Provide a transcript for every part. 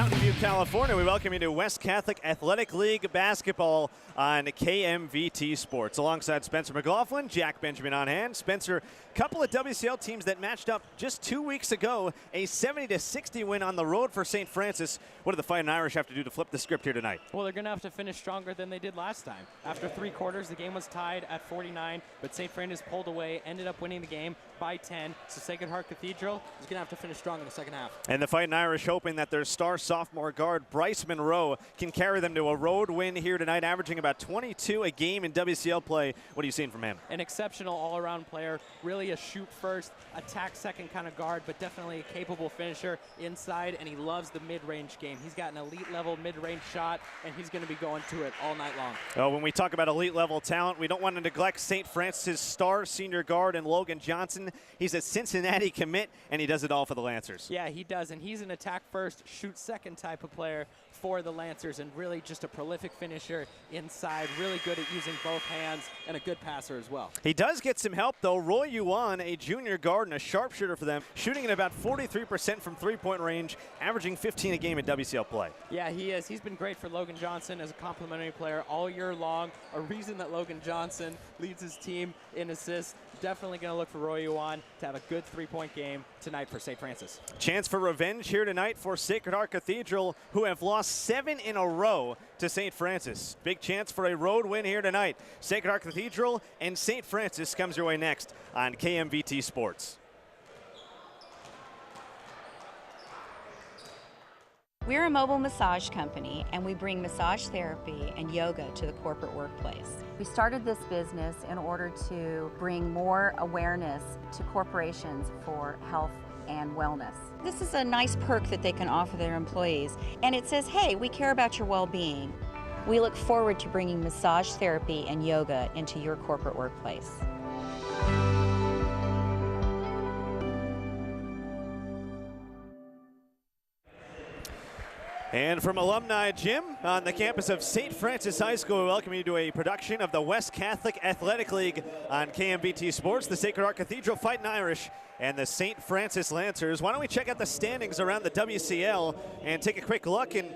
Mountain View, California. We welcome you to West Catholic Athletic League basketball on KMVT Sports. Alongside Spencer Mclaughlin, Jack Benjamin on hand. Spencer, a couple of WCL teams that matched up just 2 weeks ago. A 70-60 win on the road for St. Francis. What do the Fightin Irish have to do to flip the script here tonight? Well, they're going to have to finish stronger than they did last time. After 3 quarters, the game was tied at 49, but St. Francis pulled away, ended up winning the game by 10. So Sacred Heart Cathedral is going to have to finish strong in the second half. And the Fightin Irish hoping that their star sophomore guard Bryce Monroe can carry them to a road win here tonight, averaging about 22 a game in WCL play. What are you seeing from him? An exceptional all-around player, really a shoot first, attack second kind of guard, but definitely a capable finisher inside, and he loves the mid-range game. He's got an elite level mid-range shot, and he's going to be going to it all night long. Oh, when we talk about elite level talent, we don't want to neglect St. Francis' star senior guard and Logan Johnson. He's a Cincinnati commit, and he does it all for the Lancers. Yeah, he does, and he's an attack first, shoot second type of player for the Lancers, and really just a prolific finisher inside, really good at using both hands, and a good passer as well. He does get some help, though. Roy Yuan, a junior guard and a sharpshooter for them, shooting at about 43% from three-point range, averaging 15 a game in WCL play. Yeah, he is. He's been great for Logan Johnson as a complimentary player all year long. A reason that Logan Johnson leads his team in assists. Definitely going to look for Roy Yuan to have a good three-point game tonight for St. Francis. Chance for revenge here tonight for Sacred Heart Cathedral, who have lost 7 in a row to St. Francis. Big chance for a road win here tonight. Sacred Heart Cathedral and St. Francis comes your way next on KMVT Sports. We're a mobile massage company, and we bring massage therapy and yoga to the corporate workplace. We started this business in order to bring more awareness to corporations for health and wellness. This is a nice perk that they can offer their employees, and it says, hey, we care about your well-being. We look forward to bringing massage therapy and yoga into your corporate workplace. And from Alumni Gym on the campus of St. Francis High School, we welcome you to a production of the West Catholic Athletic League on KMVT Sports, the Sacred Heart Cathedral Fightin Irish and the St. Francis Lancers. Why don't we check out the standings around the WCL and take a quick look. And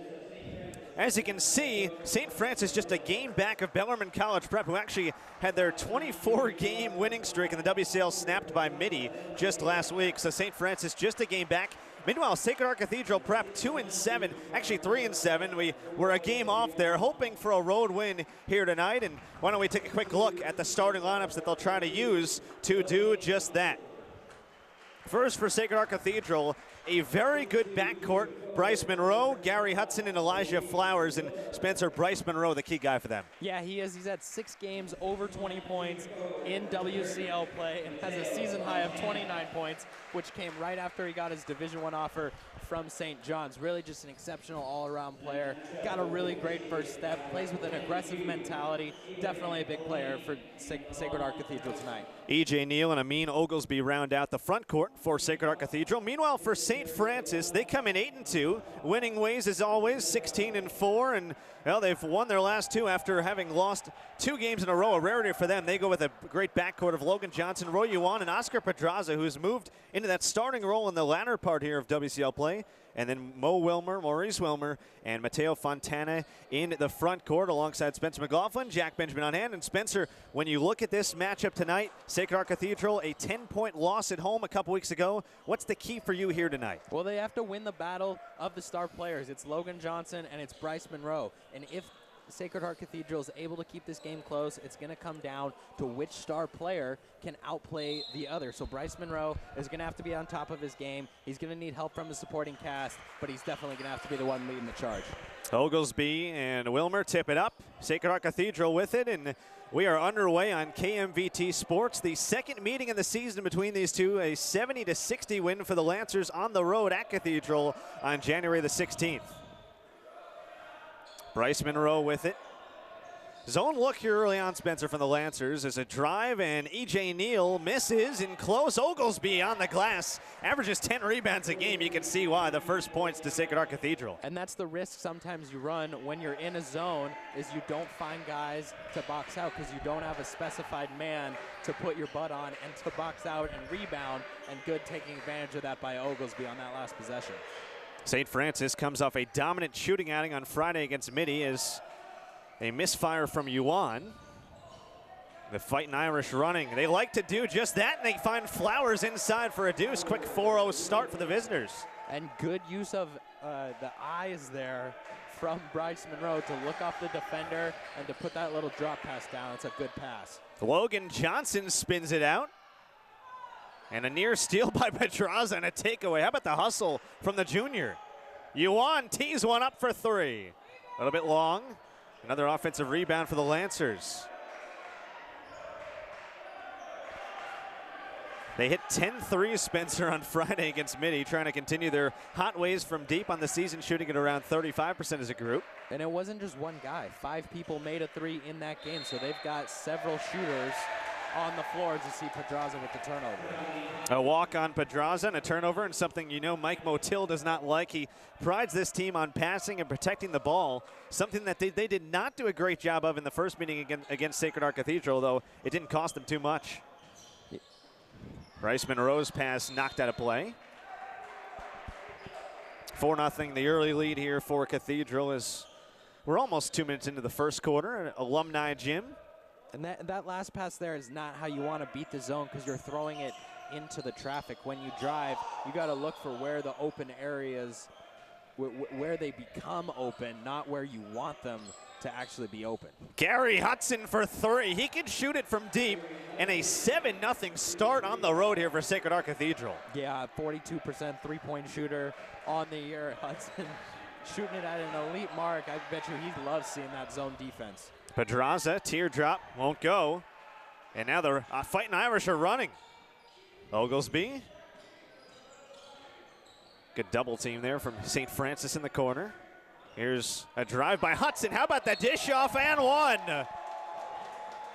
as you can see, St. Francis just a game back of Bellarmine College Prep, who actually had their 24-game winning streak in the WCL snapped by Midi just last week. So St. Francis just a game back. Meanwhile, Sacred Heart Cathedral Prep 2-7, actually 3-7. We were a game off there, hoping for a road win here tonight. And why don't we take a quick look at the starting lineups that they'll try to use to do just that. First for Sacred Heart Cathedral, a very good backcourt. Bryce Monroe, Gary Hudson, and Elijah Flowers. And Spencer, Bryce Monroe, the key guy for them. Yeah, he is. He's had 6 games over 20 points in WCL play and has a season high of 29 points, which came right after he got his Division I offer from St. John's. Really just an exceptional all-around player. Got a really great first step, plays with an aggressive mentality. Definitely a big player for Sacred Heart Cathedral tonight. E.J. Neal and Amin Oglesby round out the front court for Sacred Heart Cathedral. Meanwhile, for St. Francis, they come in 8-2, winning ways as always, 16-4, and well, they've won their last 2 after having lost 2 games in a row, a rarity for them. They go with a great backcourt of Logan Johnson, Roy Yuan, and Oscar Pedraza, who's moved into that starting role in the latter part here of WCL play. And then Maurice Wilmer, and Mateo Fontana in the front court alongside Spencer Mclaughlin, Jack Benjamin on hand. And Spencer, when you look at this matchup tonight, Sacred Heart Cathedral, a 10-point loss at home a couple weeks ago. What's the key for you here tonight? Well, they have to win the battle of the star players. It's Logan Johnson and it's Bryce Monroe. And if Sacred Heart Cathedral is able to keep this game close, it's going to come down to which star player can outplay the other. So Bryce Monroe is going to have to be on top of his game. He's going to need help from the supporting cast, but he's definitely going to have to be the one leading the charge. Oglesby and Wilmer tip it up. Sacred Heart Cathedral with it, and we are underway on KMVT Sports. The second meeting of the season between these two, a 70-60 win for the Lancers on the road at Cathedral on January the 16th. Bryce Monroe with it. Zone look here early on, Spencer, from the Lancers. As a drive, and E.J. Neal misses in close. Oglesby on the glass, averages 10 rebounds a game. You can see why the first points to Sacred Heart Cathedral. And that's the risk sometimes you run when you're in a zone, is you don't find guys to box out because you don't have a specified man to put your butt on and to box out and rebound, and good taking advantage of that by Oglesby on that last possession. St. Francis comes off a dominant shooting outing on Friday against Midi as a misfire from Yuan. The Fightin Irish running. They like to do just that, and they find Flowers inside for a deuce. Quick 4-0 start for the visitors. And good use of the eyes there from Bryce Monroe to look off the defender and to put that little drop pass down. It's a good pass. Logan Johnson spins it out. And a near steal by Pedraza and a takeaway. How about the hustle from the junior? Yuan tees one up for three. A little bit long. Another offensive rebound for the Lancers. They hit 10 threes, Spencer, on Friday against Midi, trying to continue their hot ways from deep on the season, shooting at around 35% as a group. And it wasn't just one guy. 5 people made a three in that game, so they've got several shooters on the floor to see Pedraza with the turnover. A walk on Pedraza and a turnover, and something you know Mike Motil does not like. He prides this team on passing and protecting the ball, something that they did not do a great job of in the first meeting against Sacred Heart Cathedral, though it didn't cost them too much. Bryce Monroe's pass knocked out of play. 4-0, the early lead here for Cathedral as we're almost 2 minutes into the first quarter. An Alumni gym. And that last pass there is not how you want to beat the zone because you're throwing it into the traffic. When you drive, you got to look for where the open areas, where they become open, not where you want them to actually be open. Gary Hudson for three. He can shoot it from deep, and a 7-0 start on the road here for Sacred Heart Cathedral. Yeah, 42% three-point shooter on the year. Hudson shooting it at an elite mark. I bet you he loves seeing that zone defense. Pedraza, teardrop, won't go. And now the Fightin Irish are running. Oglesby. Good double team there from St. Francis in the corner. Here's a drive by Hudson. How about the dish off and one?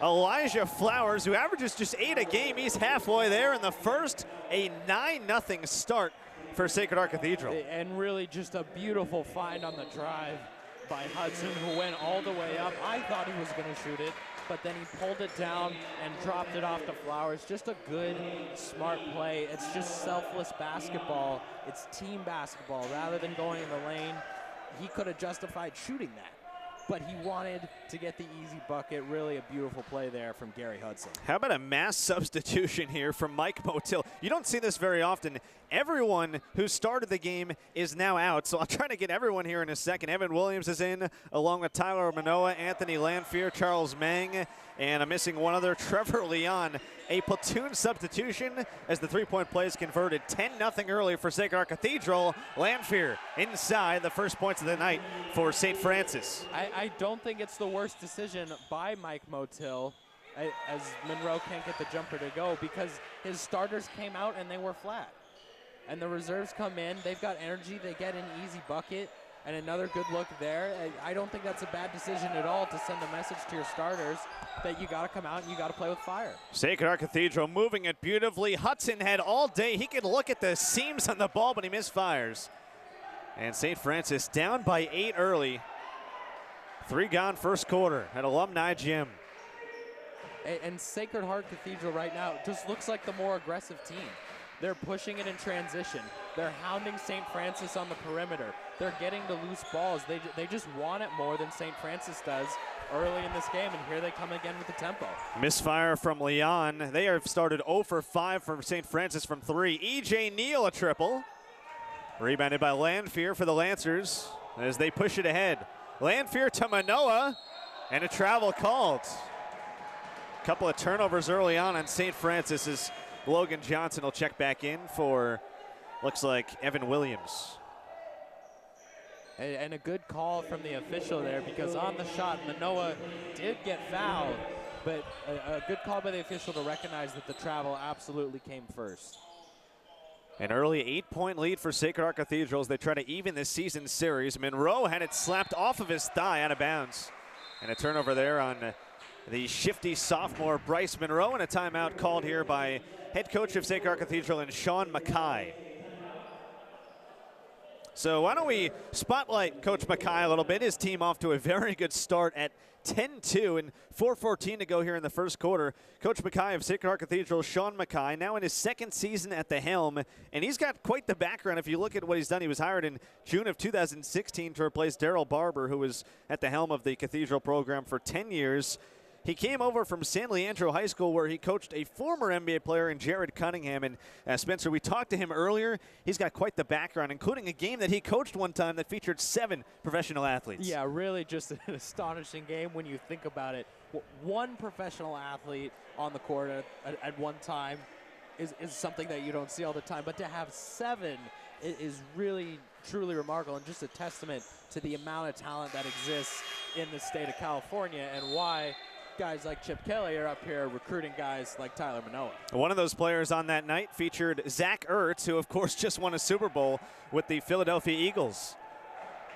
Elijah Flowers, who averages just 8 a game. He's halfway there in the first. A 9-0 start for Sacred Heart Cathedral. And really just a beautiful find on the drive by Hudson, who went all the way up. I thought he was going to shoot it, but then he pulled it down and dropped it off to Flowers. Just a good, smart play. It's just selfless basketball. It's team basketball. Rather than going in the lane, he could have justified shooting that, but he wanted to get the easy bucket. Really a beautiful play there from Gary Hudson. How about a mass substitution here from Mike Motil? You don't see this very often. Everyone who started the game is now out, so I'll try to get everyone here in a second. Evan Williams is in, along with Tyler Manoa, Anthony Lanfear, Charles Mang, and I'm missing one other, Trevor Leon. A platoon substitution as the three-point play is converted. 10-0 early for Sacred Heart Cathedral. Lanfear inside the first points of the night for St. Francis. I don't think it's the worst decision by Mike Motil as Monroe can't get the jumper to go because his starters came out and they were flat. And the reserves come in, they've got energy, they get an easy bucket, and another good look there. I don't think that's a bad decision at all to send a message to your starters that you got to come out and you got to play with fire. Sacred Heart Cathedral moving it beautifully. Hudson had all day. He could look at the seams on the ball, but he misfires. And St. Francis down by 8 early. 3 gone first quarter at Alumni Gym. And Sacred Heart Cathedral right now just looks like the more aggressive team. They're pushing it in transition. They're hounding St. Francis on the perimeter. They're getting the loose balls. They just want it more than St. Francis does early in this game, and here they come again with the tempo. Misfire from Leon. They have started 0 for 5 from St. Francis from 3. E.J. Neal a triple. Rebounded by Lanfear for the Lancers as they push it ahead. Lanfear to Manoa, and a travel called. A couple of turnovers early on St. Francis as Logan Johnson will check back in for, looks like, Evan Williams. And a good call from the official there because on the shot, Manoa did get fouled, but a good call by the official to recognize that the travel absolutely came first. An early 8-point lead for Sacred Heart Cathedral as they try to even this season series. Monroe had it slapped off of his thigh out of bounds. And a turnover there on the shifty sophomore Bryce Monroe, and a timeout called here by head coach of Sacred Heart Cathedral and Sean Mackay. So why don't we spotlight Coach Mackay a little bit. His team off to a very good start at 10-2 and 4:14 to go here in the first quarter. Coach Mackay of Sacred Heart Cathedral, Sean Mackay, now in his second season at the helm, and he's got quite the background. If you look at what he's done, he was hired in June of 2016 to replace Daryl Barber, who was at the helm of the Cathedral program for 10 years. He came over from San Leandro High School, where he coached a former NBA player in Jared Cunningham. And Spencer, we talked to him earlier. He's got quite the background, including a game that he coached one time that featured 7 professional athletes. Yeah, really just an astonishing game when you think about it. One professional athlete on the court at one time is something that you don't see all the time. But to have 7 is really, truly remarkable, and just a testament to the amount of talent that exists in the state of California and why guys like Chip Kelly are up here recruiting guys like Tyler Manoa. One of those players on that night featured Zach Ertz, who of course just won a Super Bowl with the Philadelphia Eagles.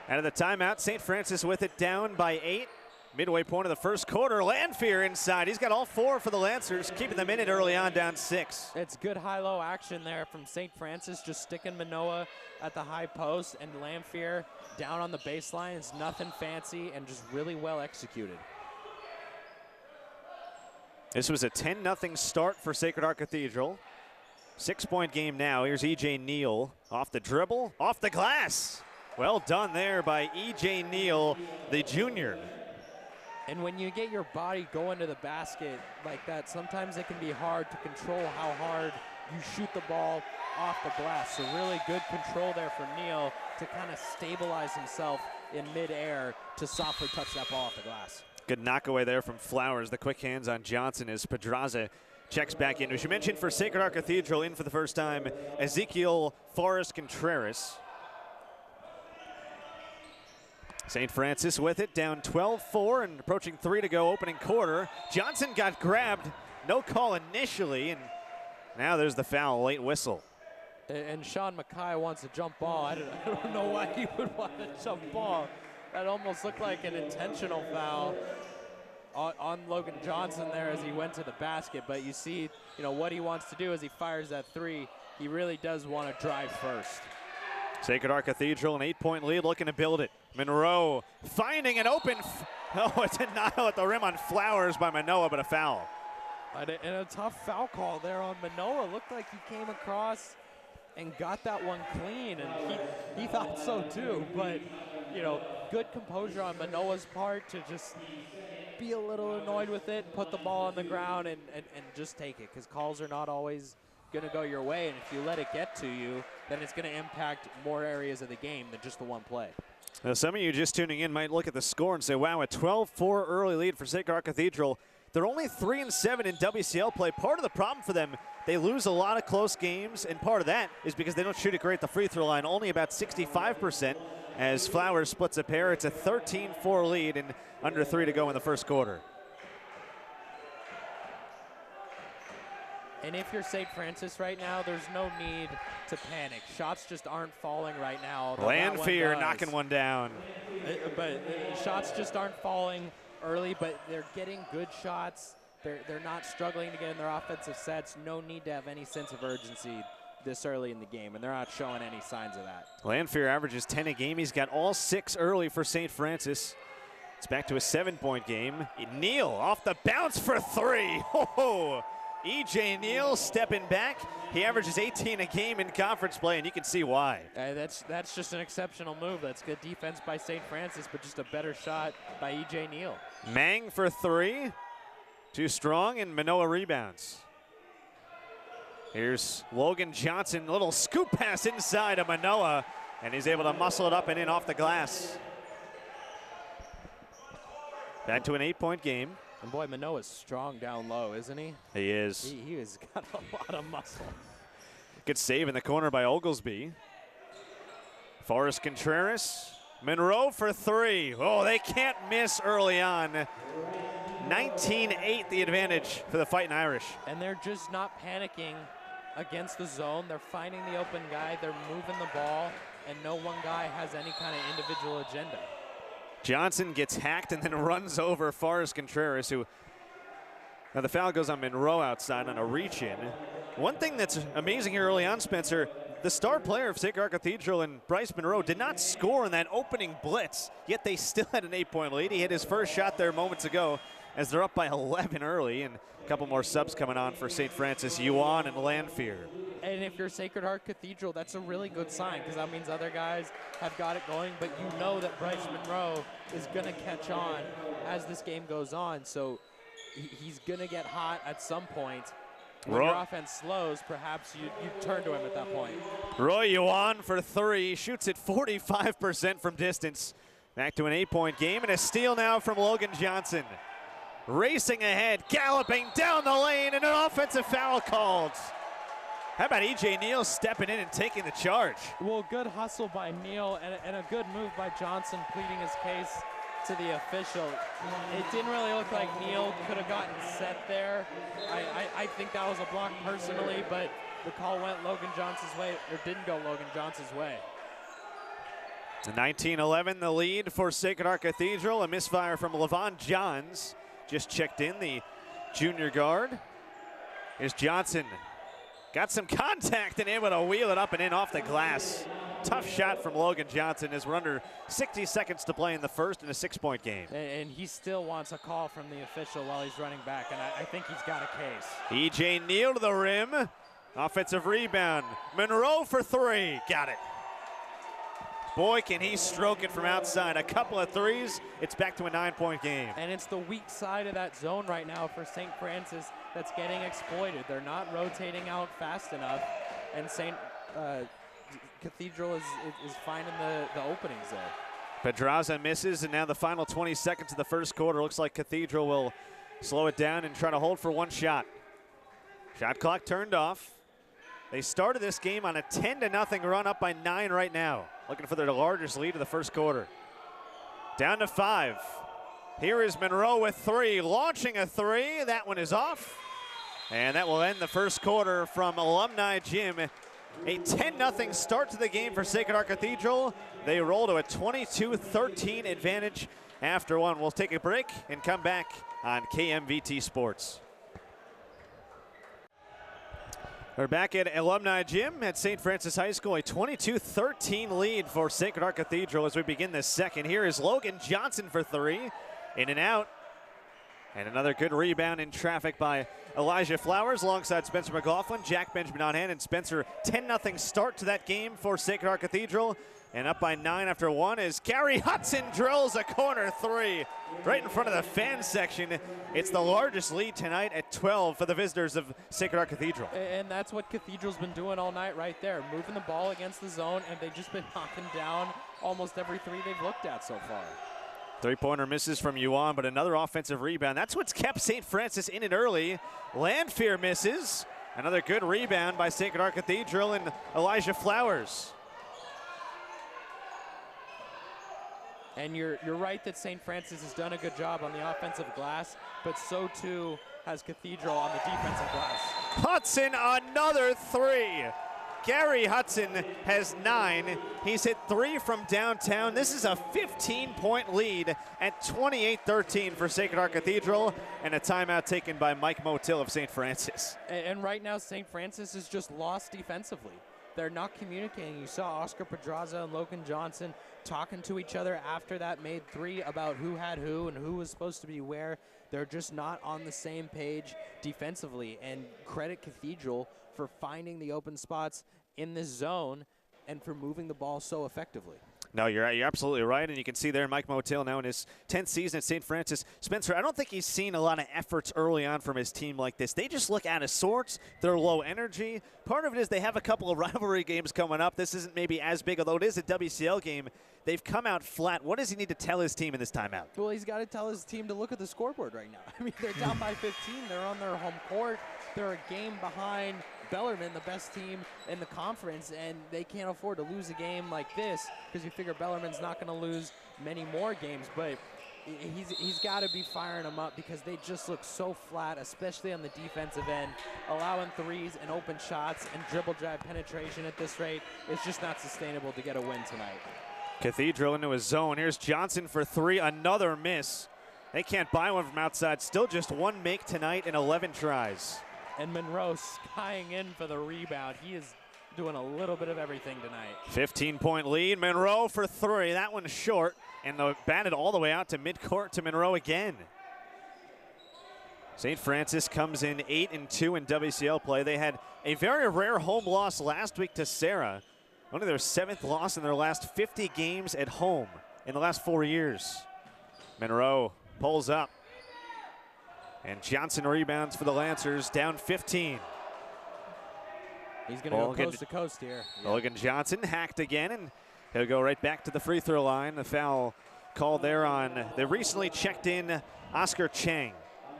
Out of the timeout, St. Francis with it down by 8. Midway point of the first quarter, Lanphier inside. He's got all 4 for the Lancers, keeping them in it early on, down 6. It's good high-low action there from St. Francis, just sticking Manoa at the high post, and Lanphier down on the baseline. It's nothing fancy and just really well executed. This was a 10-0 start for Sacred Heart Cathedral. 6-point game now. Here's E.J. Neal off the dribble, off the glass. Well done there by E.J. Neal, the junior. And when you get your body going to the basket like that, sometimes it can be hard to control how hard you shoot the ball off the glass. So really good control there from Neal to kind of stabilize himself in midair to softly touch that ball off the glass. Good knockaway there from Flowers. The quick hands on Johnson as Pedraza checks back in. As you mentioned, for Sacred Heart Cathedral, in for the first time, Ezekiel Forrest Contreras. St. Francis with it, down 12-4 and approaching 3 to go, opening quarter. Johnson got grabbed, no call initially, and now there's the foul, late whistle. And Sean Mackay wants a jump ball. I don't know why he would want a jump ball. That almost looked like an intentional foul on Logan Johnson there as he went to the basket. But you see, what he wants to do as he fires that 3. He really does want to drive first. Sacred Heart Cathedral, an 8-point lead, looking to build it. Monroe finding an open. A denial at the rim on Flowers by Manoa, but a foul. And a tough foul call there on Manoa. Looked like he came across and got that one clean, and he thought so too. But good composure on Manoa's part to just be a little annoyed with it, put the ball on the ground, and just take it, because calls are not always going to go your way, and if you let it get to you, then it's going to impact more areas of the game than just the one play. Now, some of you just tuning in might look at the score and say, wow, a 12-4 early lead for Sacred Heart Cathedral. They're only 3-7 in WCL play. Part of the problem for them, they lose a lot of close games, and part of that is because they don't shoot it great at the free throw line, only about 65%. As Flowers splits a pair, it's a 13-4 lead and under 3 to go in the first quarter. And if you're St. Francis right now, there's no need to panic. Shots just aren't falling right now. Lanphier knocking one down. But shots just aren't falling early, but they're getting good shots. They're not struggling to get in their offensive sets. No need to have any sense of urgency this early in the game, and they're not showing any signs of that. Lanphier averages 10 a game. He's got all 6 early for St. Francis. It's back to a 7-point game. Neal off the bounce for 3. Oh, E.J. Neal stepping back. He averages 18 a game in conference play, and you can see why. That's just an exceptional move. That's good defense by St. Francis, but just a better shot by E.J. Neal. Mang for 3. Too strong, and Manoa rebounds. Here's Logan Johnson, a little scoop pass inside of Manoa, and he's able to muscle it up and in off the glass. Back to an 8-point game. And boy, Manoa's strong down low, isn't he? He is. He has got a lot of muscle. Good save in the corner by Oglesby. Forrest Contreras. Monroe for 3. Oh, they can't miss early on. 19-8 the advantage for the Fightin Irish. And they're just not panicking against the zone. They're finding the open guy. They're moving the ball, and no one guy has any kind of individual agenda. Johnson gets hacked and then runs over Forrest Contreras, who, now the foul goes on Monroe outside on a reach-in. One thing that's amazing here early on, Spencer, the star player of Sacred Heart Cathedral and Bryce Monroe did not score in that opening blitz, yet they still had an 8-point lead. He hit his first shot there moments ago as they're up by 11 early, and a couple more subs coming on for St. Francis, Yuan and Lanfear. And if you're Sacred Heart Cathedral, that's a really good sign, because that means other guys have got it going, but you know that Bryce Monroe is going to catch on as this game goes on, so he's going to get hot at some point. When your offense slows, perhaps you turn to him at that point. Roy Yuan for 3, shoots it 45% from distance. Back to an 8-point game, and a steal now from Logan Johnson. Racing ahead, galloping down the lane, and an offensive foul called. How about E.J. Neal stepping in and taking the charge? Well, good hustle by Neal and a good move by Johnson pleading his case to the official. It didn't really look like Neal could have gotten set there. I think that was a block personally, but the call went Logan Johnson's way, or didn't go Logan Johnson's way. 19-11 the lead for Sacred Heart Cathedral. A misfire from Levon Johns. Just checked in, the junior guard. Here's Johnson. Got some contact and able to wheel it up and in off the glass. Tough shot from Logan Johnson as we're under 60 seconds to play in the first in a 6-point game. And he still wants a call from the official while he's running back, and I think he's got a case. E.J. Neal to the rim. Offensive rebound. Monroe for 3. Got it. Boy, can he stroke it from outside. A couple of threes. It's back to a 9-point game. And it's the weak side of that zone right now for St. Francis that's getting exploited. They're not rotating out fast enough, and St. Cathedral is finding the openings there. Pedraza misses, and now the final 20 seconds of the first quarter. Looks like Cathedral will slow it down and try to hold for one shot. Shot clock turned off. They started this game on a 10-0 run, up by 9 right now. Looking for their largest lead of the first quarter. Down to 5. Here is Monroe with 3, launching a 3. That one is off. And that will end the first quarter from Alumni Gym. A 10-0 start to the game for Sacred Heart Cathedral. They roll to a 22-13 advantage after one. We'll take a break and come back on KMVT Sports. We're back at Alumni Gym at St. Francis High School. A 22-13 lead for Sacred Heart Cathedral as we begin the second. Here is Logan Johnson for 3. In and out. And another good rebound in traffic by Elijah Flowers alongside Spencer Mclaughlin, Jack Benjamin on hand, and Spencer. 10-0 start to that game for Sacred Heart Cathedral. And up by 9 after 1 as Gary Hudson drills a corner 3 right in front of the fan section. It's the largest lead tonight at 12 for the visitors of Sacred Heart Cathedral. And that's what Cathedral's been doing all night right there, moving the ball against the zone, and they've just been knocking down almost every 3 they've looked at so far. 3-pointer misses from Yuan, but another offensive rebound. That's what's kept St. Francis in it early. Lanfear misses. Another good rebound by Sacred Heart Cathedral and Elijah Flowers. And you're right that St. Francis has done a good job on the offensive glass, but so too has Cathedral on the defensive glass. Hudson, another 3. Gary Hudson has 9. He's hit 3 from downtown. This is a 15-point lead at 28-13 for Sacred Heart Cathedral, and a timeout taken by Mike Motil of St. Francis. And right now, St. Francis is just lost defensively. They're not communicating. You saw Oscar Pedraza and Logan Johnson talking to each other after that made 3 about who had who and who was supposed to be where. They're just not on the same page defensively. And credit Cathedral for finding the open spots in this zone and for moving the ball so effectively. No, you're absolutely right, and you can see there Mike Motil now in his 10th season at St. Francis. Spencer, I don't think he's seen a lot of efforts early on from his team like this. They just look out of sorts. They're low energy. Part of it is they have a couple of rivalry games coming up. This isn't maybe as big, although it is a WCL game. They've come out flat. What does he need to tell his team in this timeout? Well, he's got to tell his team to look at the scoreboard right now. I mean, they're down by 15. They're on their home court. They're a game behind Bellarmine, the best team in the conference, and they can't afford to lose a game like this because you figure Bellarmine's not going to lose many more games, but he's got to be firing them up because they just look so flat, especially on the defensive end. Allowing threes and open shots and dribble drive penetration at this rate is just not sustainable to get a win tonight. Cathedral into his zone. Here's Johnson for 3, another miss. They can't buy one from outside. Still just 1 make tonight in 11 tries. And Monroe skying in for the rebound. He is doing a little bit of everything tonight. 15-point lead. Monroe for three. That one's short. And batted all the way out to midcourt to Monroe again. St. Francis comes in 8-2 in WCL play. They had a very rare home loss last week to Sarah. Only their 7th loss in their last 50 games at home in the last 4 years. Monroe pulls up. And Johnson rebounds for the Lancers, down 15. He's going to go coast to coast here. Logan Johnson hacked again, and he'll go right back to the free throw line. The foul called there on the recently checked in Oscar Chang.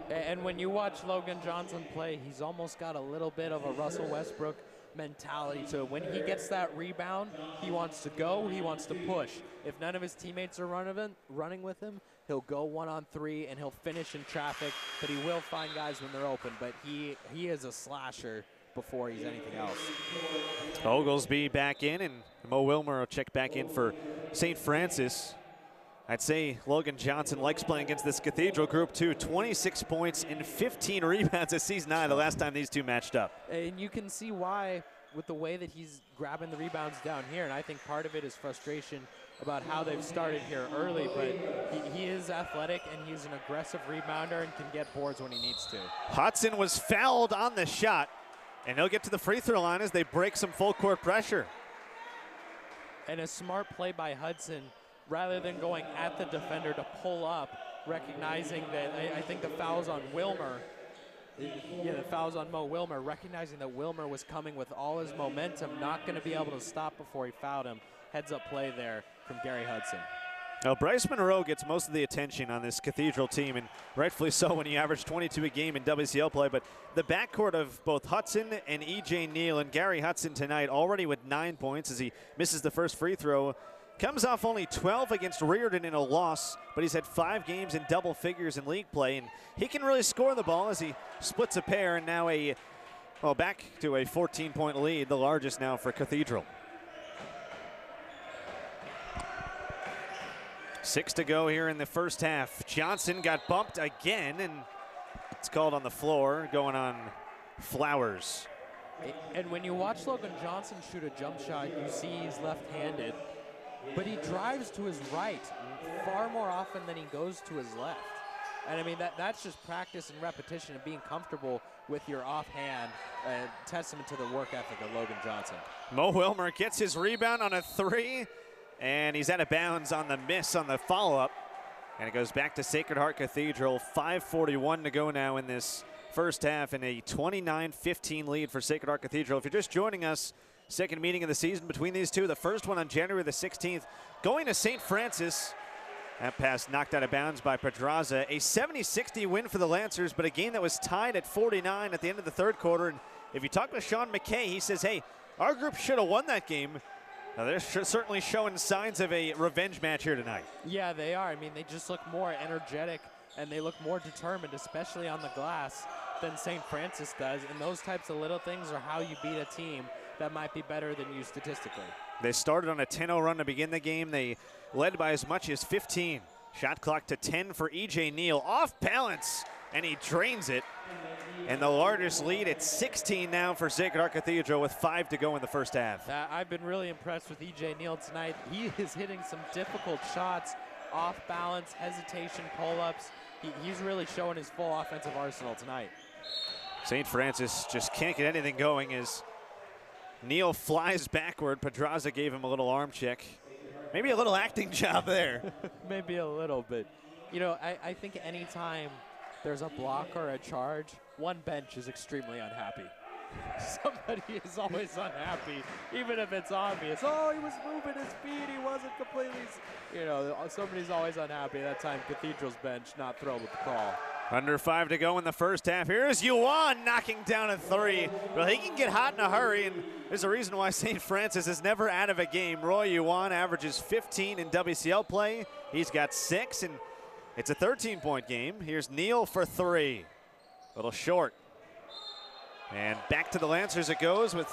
And when you watch Logan Johnson play, he's almost got a little bit of a Russell Westbrook mentality to it. When he gets that rebound, he wants to go, he wants to push. If none of his teammates are running with him, he'll go 1-on-3 and he'll finish in traffic, but he will find guys when they're open. But he is a slasher before he's anything else. Oglesby back in, and Mo Wilmer will check back in for St. Francis. I'd say Logan Johnson likes playing against this Cathedral group too. 26 points and 15 rebounds at season 9, the last time these two matched up. And you can see why with the way that he's grabbing the rebounds down here, and I think part of it is frustration about how they've started here early, but he is athletic and he's an aggressive rebounder and can get boards when he needs to. Hudson was fouled on the shot, and he'll get to the free throw line as they break some full court pressure. And a smart play by Hudson, rather than going at the defender to pull up, recognizing that I think the foul's on Wilmer. Yeah, the foul's on Mo Wilmer, recognizing that Wilmer was coming with all his momentum, not going to be able to stop before he fouled him. Heads up play there from Gary Hudson. Now, Bryce Monroe gets most of the attention on this Cathedral team, and rightfully so when he averaged 22 a game in WCL play. But the backcourt of both Hudson and E.J. Neal, and Gary Hudson tonight already with 9 points as he misses the first free throw. Comes off only 12 against Reardon in a loss, but he's had 5 games in double figures in league play, and he can really score the ball as he splits a pair, and now back to a 14-point lead, the largest now for Cathedral. 6 to go here in the first half. Johnson got bumped again, and it's called on the floor, going on Flowers. And when you watch Logan Johnson shoot a jump shot, you see he's left-handed, but he drives to his right far more often than he goes to his left. And I mean, that's just practice and repetition and being comfortable with your offhand, testament to the work ethic of Logan Johnson. Mo Wilmer gets his rebound on a 3, and he's out of bounds on the miss on the follow-up. And it goes back to Sacred Heart Cathedral. 5:41 to go now in this first half, and a 29-15 lead for Sacred Heart Cathedral. If you're just joining us, second meeting of the season between these two. The first one on January the 16th, going to St. Francis. That pass knocked out of bounds by Pedraza. A 70-60 win for the Lancers, but a game that was tied at 49 at the end of the third quarter. And if you talk with Sean McKay, he says, hey, our group should have won that game. Now they're certainly showing signs of a revenge match here tonight. Yeah, they are. I mean, they just look more energetic and they look more determined, especially on the glass, than St. Francis does. And those types of little things are how you beat a team that might be better than you statistically. They started on a 10-0 run to begin the game. They led by as much as 15. Shot clock to 10 for E.J. Neal. Off balance, and he drains it. And the largest lead at 16 now for Sacred Heart Cathedral with 5 to go in the first half. I've been really impressed with E.J. Neal tonight. He is hitting some difficult shots, off balance, hesitation, pull-ups. He's really showing his full offensive arsenal tonight. St. Francis just can't get anything going as Neal flies backward. Pedraza gave him a little arm check. Maybe a little acting job there. Maybe a little bit. You know, I think anytime there's a block or a charge, one bench is extremely unhappy. Somebody is always unhappy, even if it's obvious. Oh, he was moving his feet. He wasn't completely, somebody's always unhappy. That time, Cathedral's bench not thrilled with the call. Under 5 to go in the first half. Here's Yuan knocking down a 3. Well, he can get hot in a hurry, and there's a reason why St. Francis is never out of a game. Roy Yuan averages 15 in WCL play. He's got 6, and it's a 13-point game. Here's Neal for 3. A little short. And back to the Lancers it goes with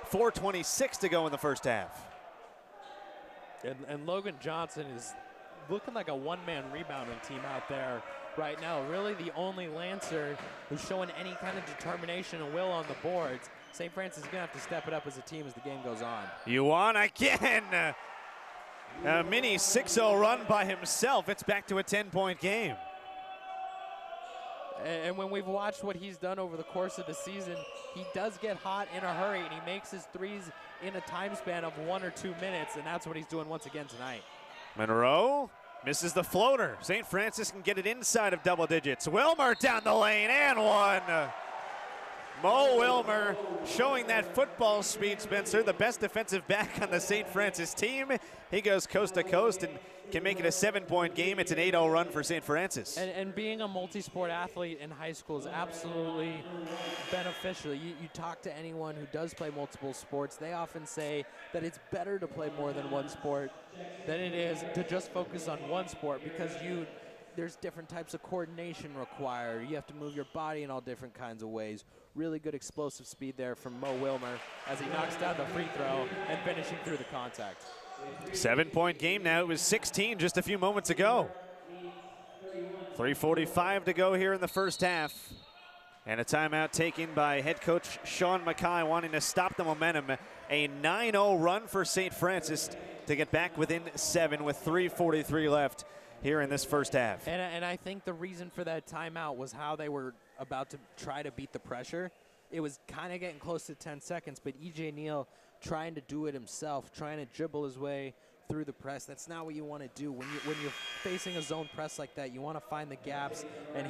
4:26 to go in the first half. And Logan Johnson is looking like a one-man rebounding team out there right now. Really the only Lancer who's showing any kind of determination and will on the boards. St. Francis is going to have to step it up as a team as the game goes on. Yuan again. A mini 6-0 run by himself. It's back to a 10-point game. And when we've watched what he's done over the course of the season, he does get hot in a hurry, and he makes his threes in a time span of 1 or 2 minutes, and that's what he's doing once again tonight. Monroe misses the floater. St. Francis can get it inside of double digits. Wilmer down the lane and one. Mo Wilmer showing that football speed, Spencer, the best defensive back on the St. Francis team. He goes coast to coast and can make it a 7-point game. It's an 8-0 run for St. Francis. And being a multi-sport athlete in high school is absolutely beneficial. You talk to anyone who does play multiple sports, they often say that it's better to play more than one sport than it is to just focus on one sport, because there's different types of coordination required. You have to move your body in all different kinds of ways. Really good explosive speed there from Mo Wilmer as he knocks down the free throw and finishing through the contact. 7-point game now. It was 16 just a few moments ago. 3:45 to go here in the first half. And a timeout taken by head coach Sean Mackay, wanting to stop the momentum. A 9-0 run for St. Francis to get back within 7 with 3:43 left here in this first half. And I think the reason for that timeout was how they were about to try to beat the pressure. It was kind of getting close to 10 seconds, but E.J. Neal trying to do it himself, trying to dribble his way through the press. That's not what you want to do. When you're facing a zone press like that, you want to find the gaps and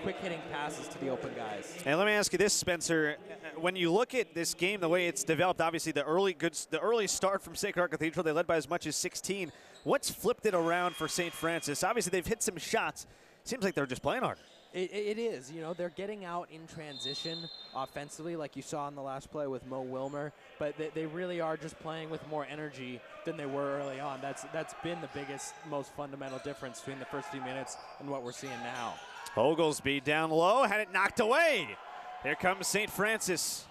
quick hitting passes to the open guys. And let me ask you this, Spencer. When you look at this game, the way it's developed, obviously the early start from Sacred Heart Cathedral, they led by as much as 16. What's flipped it around for St. Francis? Obviously they've hit some shots. Seems like they're just playing harder. It is. They're getting out in transition offensively, like you saw in the last play with Mo Wilmer, but they really are just playing with more energy than they were early on. That's been the biggest, most fundamental difference between the first few minutes and what we're seeing now. Oglesby down low, had it knocked away. Here comes St. Francis.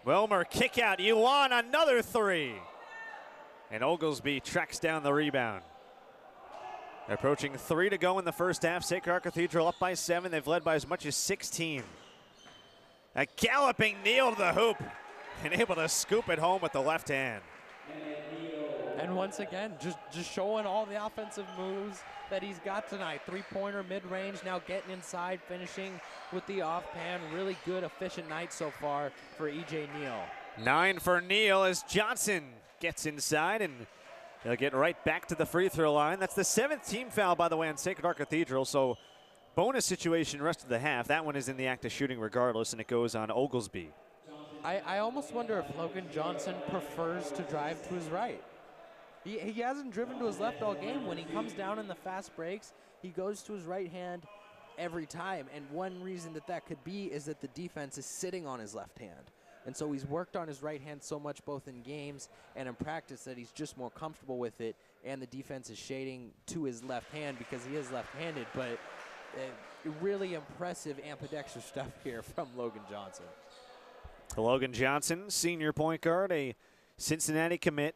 Wilmer kick out. Yuan, another three. And Oglesby tracks down the rebound. Approaching 3 to go in the first half. Sacred Heart Cathedral up by 7. They've led by as much as 16. A galloping Neal to the hoop and able to scoop it home with the left hand. And once again, just showing all the offensive moves that he's got tonight. Three-pointer, mid-range, now getting inside, finishing with the off-pan. Really good, efficient night so far for E.J. Neal. 9 for Neal as Johnson gets inside, and he'll get right back to the free throw line. That's the 7th team foul, by the way, on Sacred Heart Cathedral. So bonus situation rest of the half. That one is in the act of shooting regardless, and it goes on Oglesby. I almost wonder if Logan Johnson prefers to drive to his right. He hasn't driven to his left all game. When he comes down in the fast breaks, he goes to his right hand every time. And one reason that could be is that the defense is sitting on his left hand. And so he's worked on his right hand so much both in games and in practice that he's just more comfortable with it, and the defense is shading to his left hand because he is left-handed. But really impressive ambidextrous stuff here from Logan Johnson. Logan Johnson, senior point guard, a Cincinnati commit,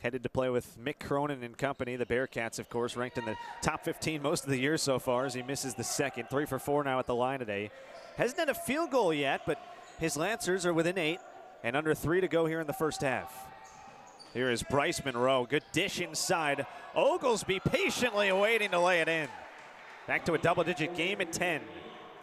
headed to play with Mick Cronin and company. The Bearcats, of course, ranked in the top 15 most of the year so far as he misses the second. 3 for 4 now at the line today. Hasn't had a field goal yet, but his Lancers are within 8 and under 3 to go here in the first half. Here is Bryce Monroe. Good dish inside. Oglesby patiently waiting to lay it in. Back to a double-digit game at 10.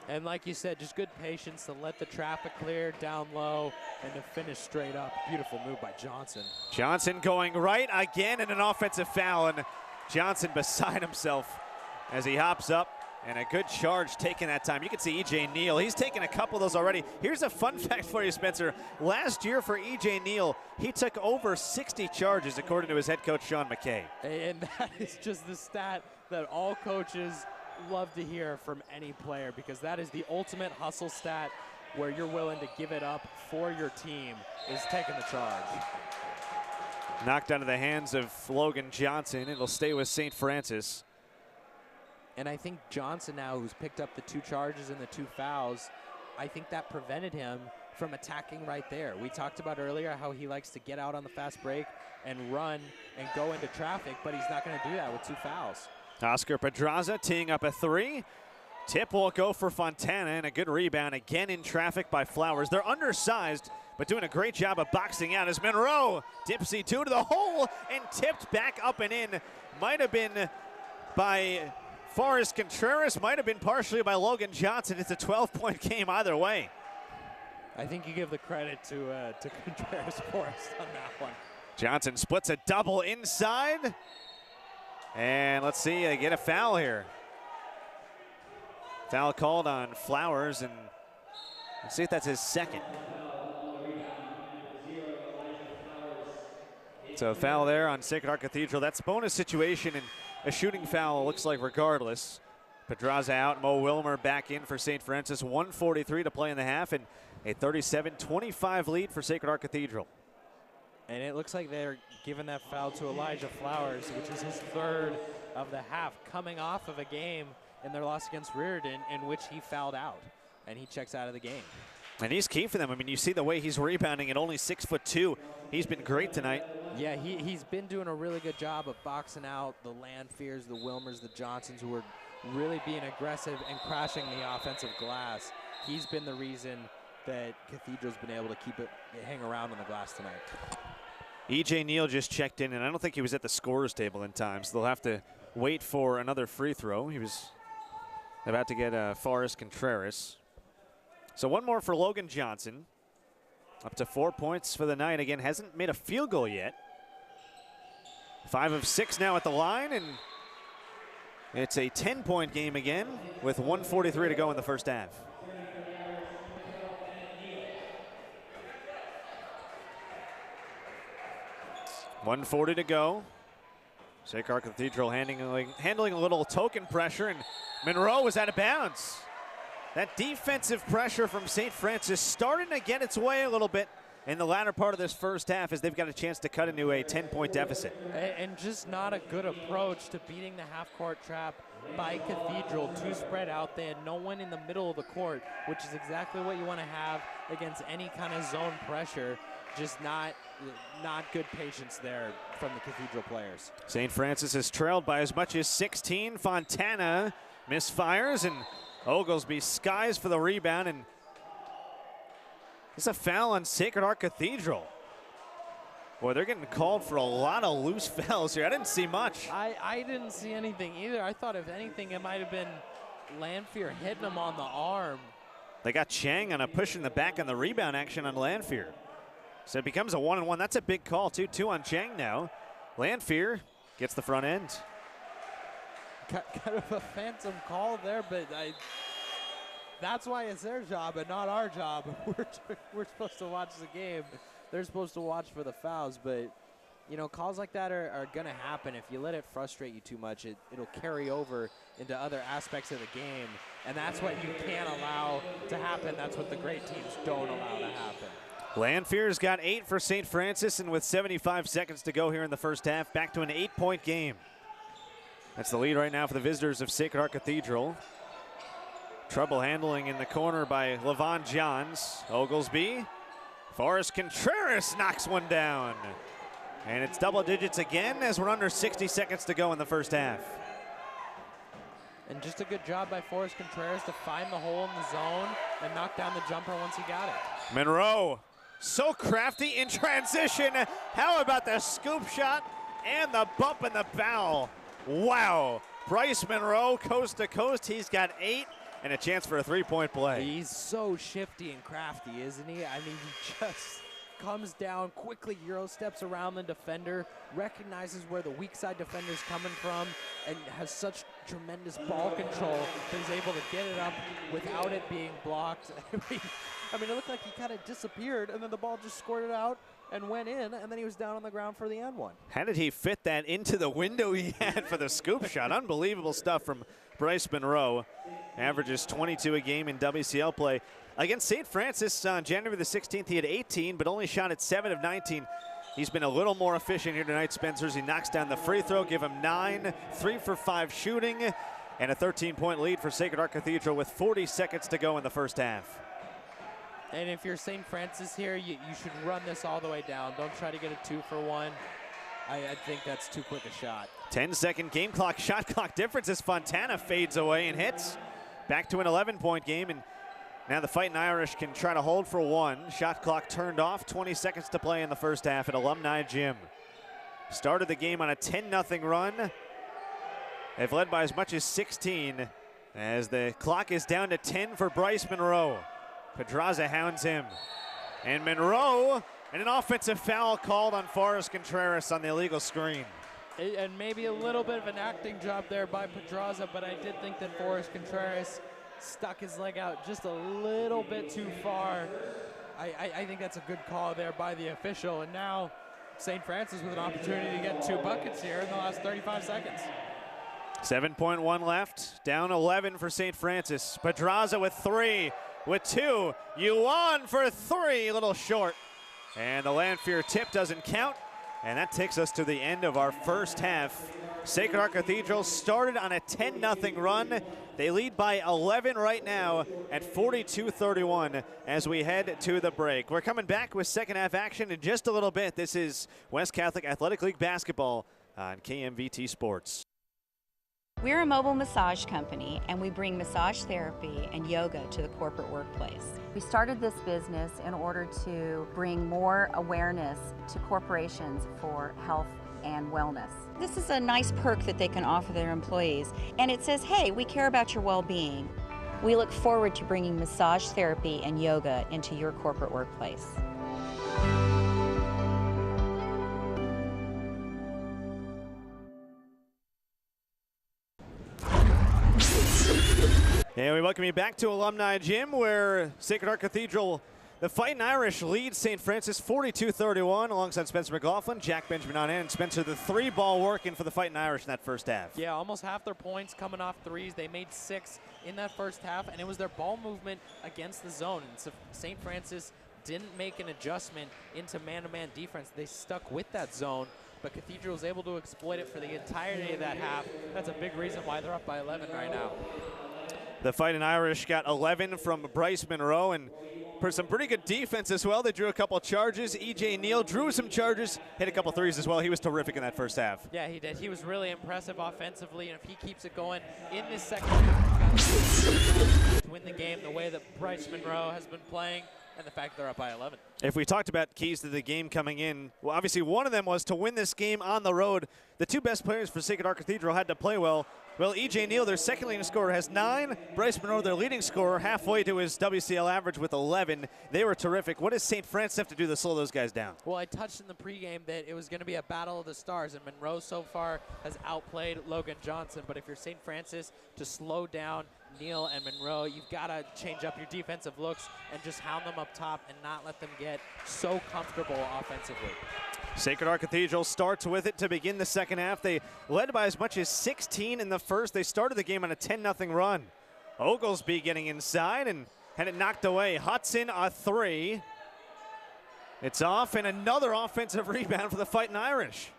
And like you said, just good patience to let the traffic clear down low and to finish straight up. Beautiful move by Johnson. Johnson going right again, and an offensive foul. And Johnson beside himself as he hops up. And a good charge taken that time. You can see E.J. Neal. He's taken a couple of those already. Here's a fun fact for you, Spencer. Last year for E.J. Neal, he took over 60 charges, according to his head coach, Sean McKay. And that is just the stat that all coaches love to hear from any player, because that is the ultimate hustle stat where you're willing to give it up for your team, is taking the charge. Knocked out of the hands of Logan Johnson. It'll stay with St. Francis. And I think Johnson now, who's picked up the 2 charges and the 2 fouls, I think that prevented him from attacking right there. We talked about earlier how he likes to get out on the fast break and run and go into traffic, but he's not going to do that with 2 fouls. Oscar Pedraza teeing up a 3. Tip will go for Fontana, and a good rebound again in traffic by Flowers. They're undersized, but doing a great job of boxing out as Monroe dipsy 2 to the hole and tipped back up and in. Might have been by Forrest Contreras, might have been partially by Logan Johnson. It's a 12-point game either way. I think you give the credit to Contreras Forrest on that one. Johnson splits a double inside. And let's see, they get a foul here. Foul called on Flowers, and let's see if that's his second. So foul there on Sacred Heart Cathedral. That's a bonus situation and a shooting foul, it looks like, regardless. Pedraza out, Mo Wilmer back in for St. Francis. 1:43 to play in the half, and a 37-25 lead for Sacred Heart Cathedral. And it looks like they're giving that foul to Elijah Flowers, which is his 3rd of the half, coming off of a game in their loss against Reardon in which he fouled out, and he checks out of the game. And he's key for them. I mean, you see the way he's rebounding at only 6'2". He's been great tonight. Yeah, he's been doing a really good job of boxing out the Landfears, the Wilmers, the Johnsons, who are really being aggressive and crashing the offensive glass. He's been the reason that Cathedral's been able to keep it hang around on the glass tonight. E.J. Neal just checked in, and I don't think he was at the scorer's table in time, so they'll have to wait for another free throw. He was about to get Forrest Contreras. So one more for Logan Johnson. Up to 4 points for the night. Again, hasn't made a field goal yet. 5 of 6 now at the line, and it's a 10-point game again with 1:43 to go in the first half. .140 to go. Sacred Heart Cathedral handling a little token pressure, and Monroe was out of bounds. That defensive pressure from St. Francis starting to get its way a little bit in the latter part of this first half as they've got a chance to cut into a 10-point deficit. And just not a good approach to beating the half-court trap by Cathedral. 2 spread out. They had no one in the middle of the court, which is exactly what you want to have against any kind of zone pressure. Just not good patience there from the Cathedral players. St. Francis is trailed by as much as 16. Fontana misfires, and Oglesby skies for the rebound, and it's a foul on Sacred Heart Cathedral. Boy, they're getting called for a lot of loose fouls here. I didn't see much. I didn't see anything either. I thought, if anything, it might have been Landfear hitting him on the arm. They got Chang on a push in the back on the rebound action on Landfear. So it becomes a 1-on-1. That's a big call, too. 2 on Chang now. Landfear gets the front end. Kind of a phantom call there, but that's why it's their job and not our job. We're supposed to watch the game. They're supposed to watch for the fouls, but you know, calls like that are going to happen. If you let it frustrate you too much, it'll carry over into other aspects of the game, and that's what you can't allow to happen. That's what the great teams don't allow to happen. Landfear's got 8 for St. Francis, and with 75 seconds to go here in the first half, back to an 8-point game. That's the lead right now for the visitors of Sacred Heart Cathedral. Trouble handling in the corner by Levon Johns. Oglesby. Forrest Contreras knocks one down. And it's double digits again as we're under 60 seconds to go in the first half. And just a good job by Forrest Contreras to find the hole in the zone and knock down the jumper once he got it. Monroe, so crafty in transition. How about the scoop shot and the bump and the foul? Wow. Bryce Monroe, coast to coast. He's got 8 and a chance for a 3-point play. He's so shifty and crafty, isn't he? I mean, he just comes down quickly, Euro steps around the defender, recognizes where the weak side defender's coming from, and has such tremendous ball control that he's able to get it up without it being blocked. I mean, it looked like he kind of disappeared, and then the ball just squirted out and went in, and then he was down on the ground for the end one. How did he fit that into the window he had for the scoop shot? Unbelievable stuff from Bryce Monroe. Averages 22 a game in WCL play. Against St. Francis on January the 16th, he had 18, but only shot at 7 of 19. He's been a little more efficient here tonight, Spencer. He knocks down the free throw, give him 9, 3 for 5 shooting, and a 13-point lead for Sacred Heart Cathedral with 40 seconds to go in the first half. And if you're St. Francis here, you should run this all the way down. Don't try to get a 2-for-1. I think that's too quick a shot. 10-second game clock, shot clock difference as Fontana fades away and hits. Back to an 11-point game, and now the Fightin Irish can try to hold for one. Shot clock turned off, 20 seconds to play in the first half at Alumni Gym. Started the game on a 10-0 run. They've led by as much as 16 as the clock is down to 10 for Bryce Monroe. Pedraza hounds him. And Monroe, and an offensive foul called on Forrest Contreras on the illegal screen. And maybe a little bit of an acting job there by Pedraza, but I did think that Forrest Contreras stuck his leg out just a little bit too far. I think that's a good call there by the official. And now St. Francis with an opportunity to get 2 buckets here in the last 35 seconds. 7.1 left, down 11 for St. Francis. Pedraza with 3, with 2. Yuan for 3, a little short. And the Lanphier tip doesn't count. And that takes us to the end of our first half. Sacred Heart Cathedral started on a 10-0 run. They lead by 11 right now at 42-31 as we head to the break. We're coming back with second half action in just a little bit. This is West Catholic Athletic League basketball on KMVT Sports. We're a mobile massage company, and we bring massage therapy and yoga to the corporate workplace. We started this business in order to bring more awareness to corporations for health and wellness. This is a nice perk that they can offer their employees, and it says, hey, we care about your well-being. We look forward to bringing massage therapy and yoga into your corporate workplace. And we welcome you back to Alumni Gym, where Sacred Heart Cathedral, the Fightin Irish lead St. Francis 42-31 alongside Spencer Mclaughlin, Jack Benjamin on end. Spencer, the 3-ball working for the Fightin Irish in that first half. Yeah, almost half their points coming off threes. They made 6 in that first half, and it was their ball movement against the zone. And so St. Francis didn't make an adjustment into man-to-man defense. They stuck with that zone, but Cathedral was able to exploit it for the entirety of that half. That's a big reason why they're up by 11 right now. The Fightin Irish got 11 from Bryce Monroe, and for some pretty good defense as well. They drew a couple charges. E.J. Neal drew some charges, hit a couple threes as well. He was terrific in that first half. Yeah, he did. He was really impressive offensively, and if he keeps it going in this second half, to win the game the way that Bryce Monroe has been playing, and the fact they're up by 11. If we talked about keys to the game coming in, well, obviously one of them was to win this game on the road. The 2 best players for Sacred Heart Cathedral had to play well. Well, E.J. Neal, their second leading scorer, has 9. Bryce Monroe, their leading scorer, halfway to his WCL average with 11. They were terrific. What does St. Francis have to do to slow those guys down? Well, I touched in the pregame that it was going to be a battle of the stars, and Monroe so far has outplayed Logan Johnson. But if you're St. Francis, to slow down Neal and Monroe, you've got to change up your defensive looks and just hound them up top and not let them get so comfortable offensively. Sacred Heart Cathedral starts with it to begin the second half. They led by as much as 16 in the first. They started the game on a 10-0 run. Oglesby getting inside and had it knocked away. Hudson a 3. It's off, and another offensive rebound for the Fightin Irish.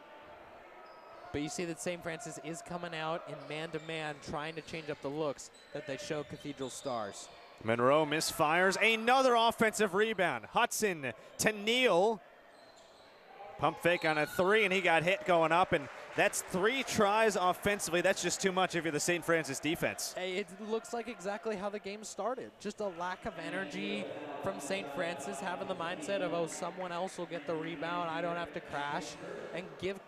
But you see that St. Francis is coming out in man-to-man, trying to change up the looks that they show Cathedral stars. Monroe misfires. Another offensive rebound. Hudson to Neal. Pump fake on a 3, and he got hit going up, and that's 3 tries offensively. That's just too much if you're the St. Francis defense. Hey, it looks like exactly how the game started. Just a lack of energy from St. Francis, having the mindset of, oh, someone else will get the rebound, I don't have to crash. And give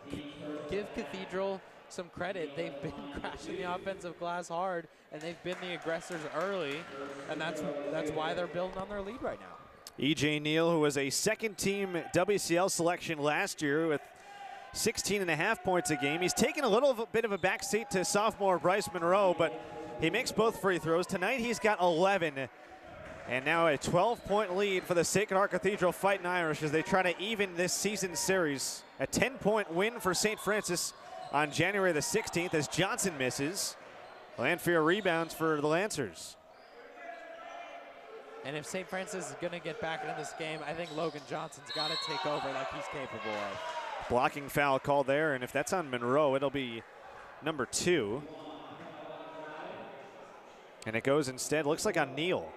Cathedral some credit. They've been crashing the offensive glass hard, and they've been the aggressors early, and that's why they're building on their lead right now. E.J. Neal, who was a second-team WCL selection last year with 16.5 points a game. He's taken a little bit of a backseat to sophomore Bryce Monroe, but he makes both free throws. Tonight he's got 11, and now a 12-point lead for the Sacred Heart Cathedral Fightin Irish as they try to even this season series. A 10-point win for St. Francis on January the 16th as Johnson misses. Lanphier rebounds for the Lancers. And if St. Francis is going to get back into this game, I think Logan Johnson's got to take over like he's capable of. Blocking foul called there, and if that's on Monroe, it'll be number 2. And it goes instead, looks like on Neal.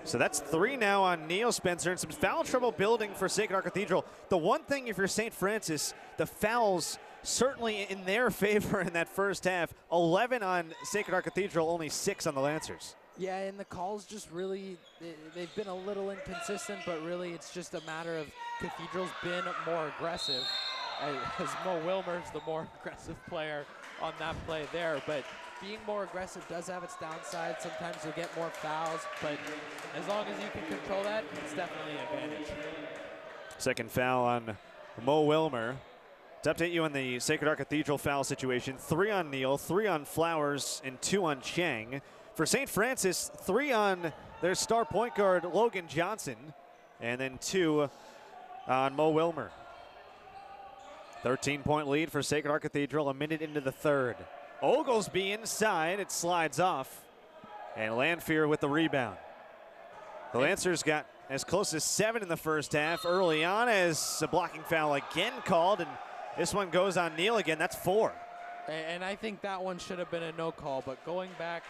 So that's 3 now on Neil Spencer, and some foul trouble building for Sacred Heart Cathedral. The one thing, if you're St. Francis, the fouls certainly in their favor in that first half. 11 on Sacred Heart Cathedral, only 6 on the Lancers. Yeah, and the calls just really, they've been a little inconsistent, but really it's just a matter of Cathedral's been more aggressive, as Mo Wilmer's the more aggressive player on that play there. But being more aggressive does have its downside. Sometimes you'll get more fouls, but as long as you can control that, it's definitely an advantage. Second foul on Mo Wilmer. To update you on the Sacred Heart Cathedral foul situation, 3 on Neal, 3 on Flowers, and 2 on Chang. For St. Francis, 3 on their star point guard, Logan Johnson, and then 2 on Mo Wilmer. 13-point lead for Sacred Heart Cathedral, a minute into the third. Oglesby inside, it slides off, and Lanphier with the rebound. The Lancers got as close as 7 in the first half early on, as a blocking foul again called, and this one goes on Neal again. That's 4. And I think that one should have been a no call, but going back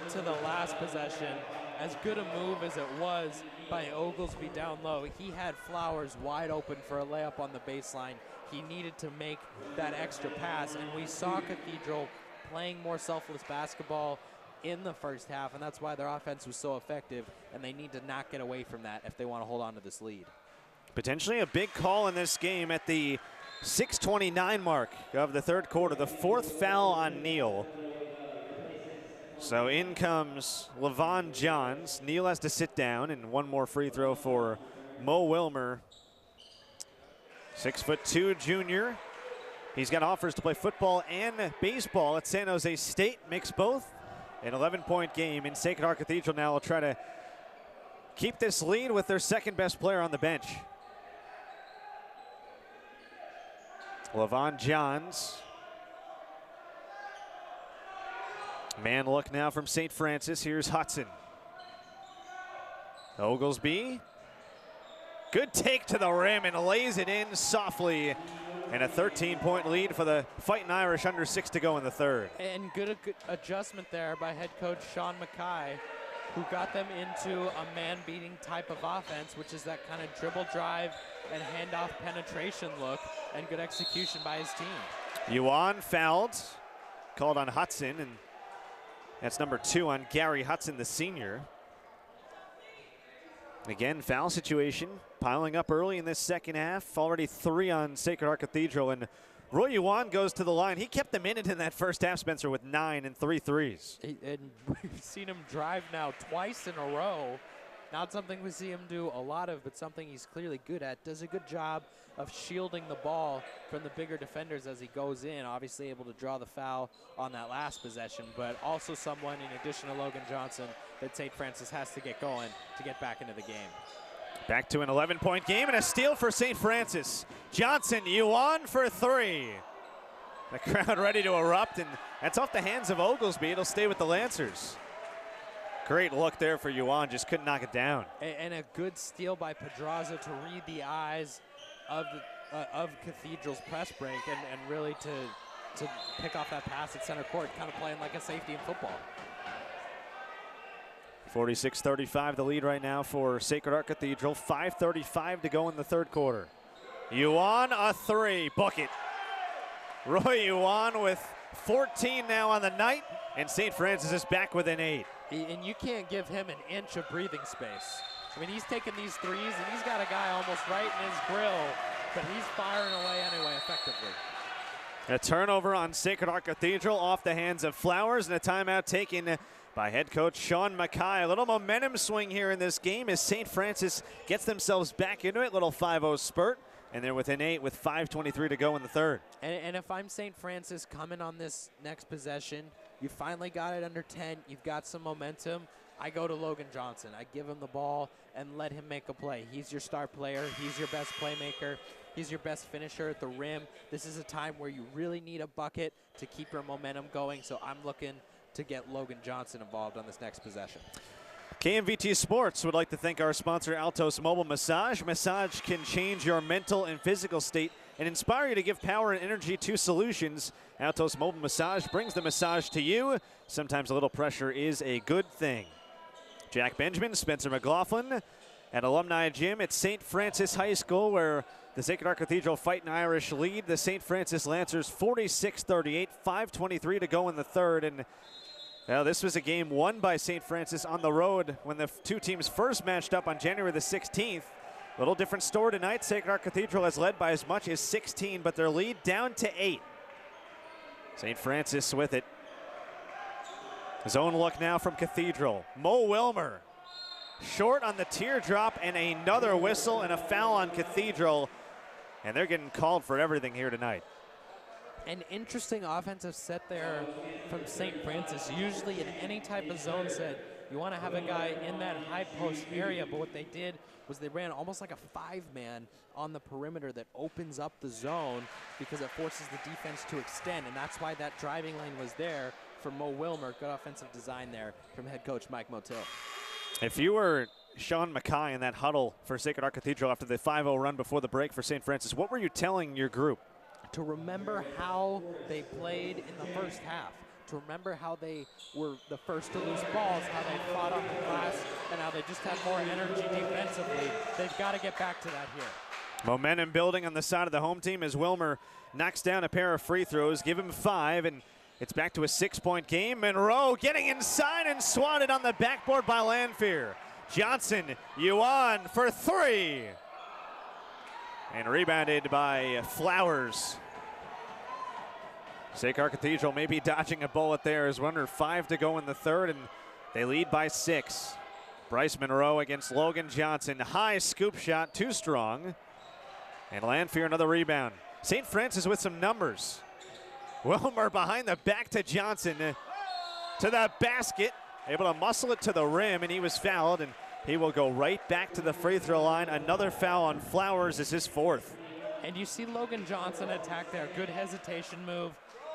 to the last possession, as good a move as it was by Oglesby down low, he had Flowers wide open for a layup on the baseline. He needed to make that extra pass, and we saw Cathedral playing more selfless basketball in the first half, and that's why their offense was so effective, and they need to not get away from that if they want to hold on to this lead. Potentially a big call in this game at the 6:29 mark of the third quarter, the 4th foul on Neal. So in comes Levon Johns. Neal has to sit down, and one more free throw for Mo Wilmer. 6'2" junior. He's got offers to play football and baseball at San Jose State, mix both. An 11-point game in Sacred Heart Cathedral now will try to keep this lead with their second best player on the bench. Levon Johns. Man look now from St. Francis. Here's Hudson. Oglesby. Good take to the rim and lays it in softly. And a 13-point lead for the Fightin Irish, under 6 to go in the third. And good adjustment there by head coach Sean Mackay, who got them into a man-beating type of offense, which is that kind of dribble drive and handoff penetration look, and good execution by his team. Yuan fouled, called on Hudson, and that's number 2 on Gary Hudson, the senior. Again, foul situation piling up early in this second half. Already 3 on Sacred Heart Cathedral, and Roy Yuan goes to the line. He kept them in it in that first half, Spencer, with 9 and 3 threes. And we've seen him drive now twice in a row. Not something we see him do a lot of, but something he's clearly good at. Does a good job of shielding the ball from the bigger defenders as he goes in. Obviously able to draw the foul on that last possession, but also someone, in addition to Logan Johnson, that St. Francis has to get going to get back into the game. Back to an 11-point game and a steal for St. Francis. Johnson, Yuan for 3. The crowd ready to erupt, and that's off the hands of Oglesby. It'll stay with the Lancers. Great look there for Yuan, just couldn't knock it down. And a good steal by Pedraza to read the eyes of Cathedral's press break and really to pick off that pass at center court, kind of playing like a safety in football. 46-35 the lead right now for Sacred Heart Cathedral. 5:35 to go in the third quarter. Yuan, a 3, bucket. Roy Yuan with 14 now on the night, and St. Francis is back with an 8. And you can't give him an inch of breathing space. I mean, he's taking these threes, and he's got a guy almost right in his grill, but he's firing away anyway effectively. A turnover on Sacred Heart Cathedral off the hands of Flowers, and a timeout taken by head coach Sean Mackay. A little momentum swing here in this game as St. Francis gets themselves back into it. Little 5-0 spurt, and they're within 8 with 5:23 to go in the third. And if I'm St. Francis coming on this next possession, you finally got it under 10. You've got some momentum. I go to Logan Johnson. I give him the ball and let him make a play. He's your star player. He's your best playmaker. He's your best finisher at the rim. This is a time where you really need a bucket to keep your momentum going, so I'm looking to get Logan Johnson involved on this next possession. KMVT Sports would like to thank our sponsor, Altos Mobile Massage. Massage can change your mental and physical state and inspire you to give power and energy to solutions. Altos Mobile Massage brings the massage to you. Sometimes a little pressure is a good thing. Jack Benjamin, Spencer Mclaughlin at Alumni Gym at St. Francis High School, where the Sacred Heart Cathedral Fightin Irish lead the St. Francis Lancers 46-38, 5:23 to go in the third. And this was a game won by St. Francis on the road when the two teams first matched up on January the 16th. A little different story tonight. Sacred Heart Cathedral has led by as much as 16, but their lead down to 8. St. Francis with it. Zone look now from Cathedral. Mo Wilmer short on the teardrop, and another whistle and a foul on Cathedral. And they're getting called for everything here tonight. An interesting offensive set there from St. Francis. Usually in any type of zone set, you want to have a guy in that high post area, but what they did was they ran almost like a 5-man on the perimeter that opens up the zone because it forces the defense to extend, and that's why that driving lane was there for Mo Wilmer. Good offensive design there from head coach Mike Motil. If you were Sean Mackay in that huddle for Sacred Heart Cathedral after the 5-0 run before the break for St. Francis, what were you telling your group? To remember how they played in the first half, to remember how they were the first to lose balls, how they fought on the glass, and how they just had more energy defensively. They've got to get back to that here. Momentum building on the side of the home team as Wilmer knocks down a pair of free throws, give him 5, and it's back to a 6-point game. Monroe getting inside and swatted on the backboard by Lanphier. Johnson, Yuan for 3. And rebounded by Flowers. Sacred Heart Cathedral maybe dodging a bullet there as under 5 to go in the third, and they lead by 6. Bryce Monroe against Logan Johnson. High scoop shot, too strong. And Lanphier another rebound. St. Francis with some numbers. Wilmer behind the back to Johnson. To the basket. Able to muscle it to the rim, and he was fouled, and he will go right back to the free throw line. Another foul on Flowers is his 4th. And you see Logan Johnson attack there. Good hesitation move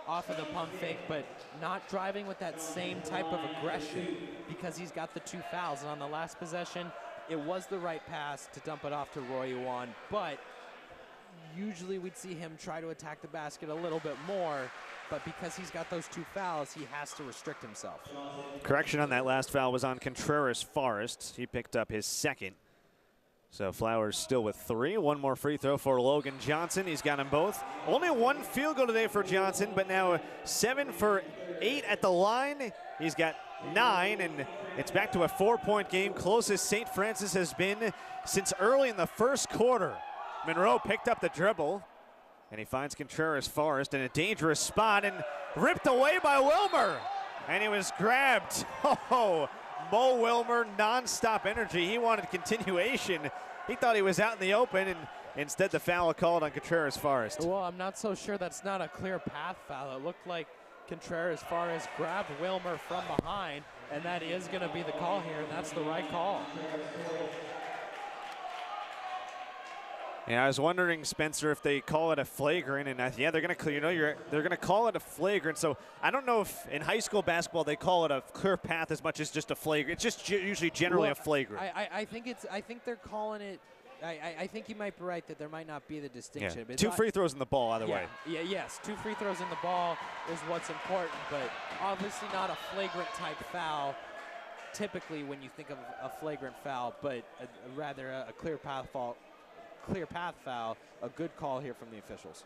off of the pump fake, but not driving with that same type of aggression because he's got the 2 fouls. And on the last possession, it was the right pass to dump it off to Roy Yuan, but usually we'd see him try to attack the basket a little bit more, but because he's got those 2 fouls, he has to restrict himself. Correction on that last foul was on Contreras Forrest. He picked up his 2nd. So Flowers still with 3. One more free throw for Logan Johnson. He's got them both. Only 1 field goal today for Johnson, but now 7 for 8 at the line. He's got 9, and it's back to a 4-point game. Closest St. Francis has been since early in the first quarter. Monroe picked up the dribble, and he finds Contreras Forrest in a dangerous spot and ripped away by Wilmer. And he was grabbed. Oh, Mo Wilmer, nonstop energy. He wanted continuation. He thought he was out in the open, and instead the foul called on Contreras Forrest. Well, I'm not so sure that's not a clear path foul. It looked like Contreras Forrest grabbed Wilmer from behind, and that is going to be the call here, and that's the right call. Yeah, I was wondering, Spencer, if they call it a flagrant, and yeah, they're gonna call it a flagrant. So I don't know if in high school basketball they call it a clear path as much as just a flagrant. It's just usually generally a flagrant. I think they're calling it. I think you might be right that there might not be the distinction. Yeah. But 2 free throws in the ball either way. Yeah, yes, 2 free throws in the ball is what's important, but obviously not a flagrant type foul. Typically, when you think of a flagrant foul, but rather a clear path foul, a good call here from the officials.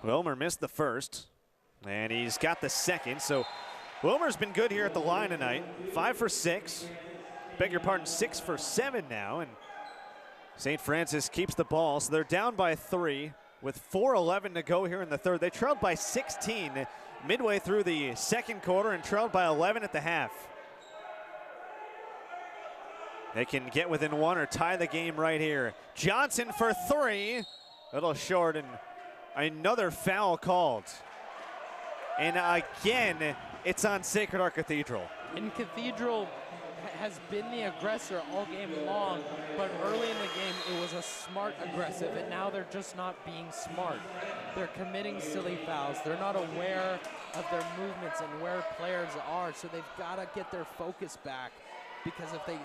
Wilmer missed the first, and he's got the 2nd. So Wilmer's been good here at the line tonight. 5 for 6. Beg your pardon, 6 for 7 now. And St. Francis keeps the ball, so they're down by 3 with 4:11 to go here in the third. They trailed by 16 midway through the second quarter and trailed by 11 at the half. They can get within 1 or tie the game right here. Johnson for 3. A little short, and another foul called. And again, it's on Sacred Heart Cathedral. And Cathedral has been the aggressor all game long, but early in the game it was a smart aggressive, and now they're just not being smart. They're committing silly fouls. They're not aware of their movements and where players are, so they've got to get their focus back, because if they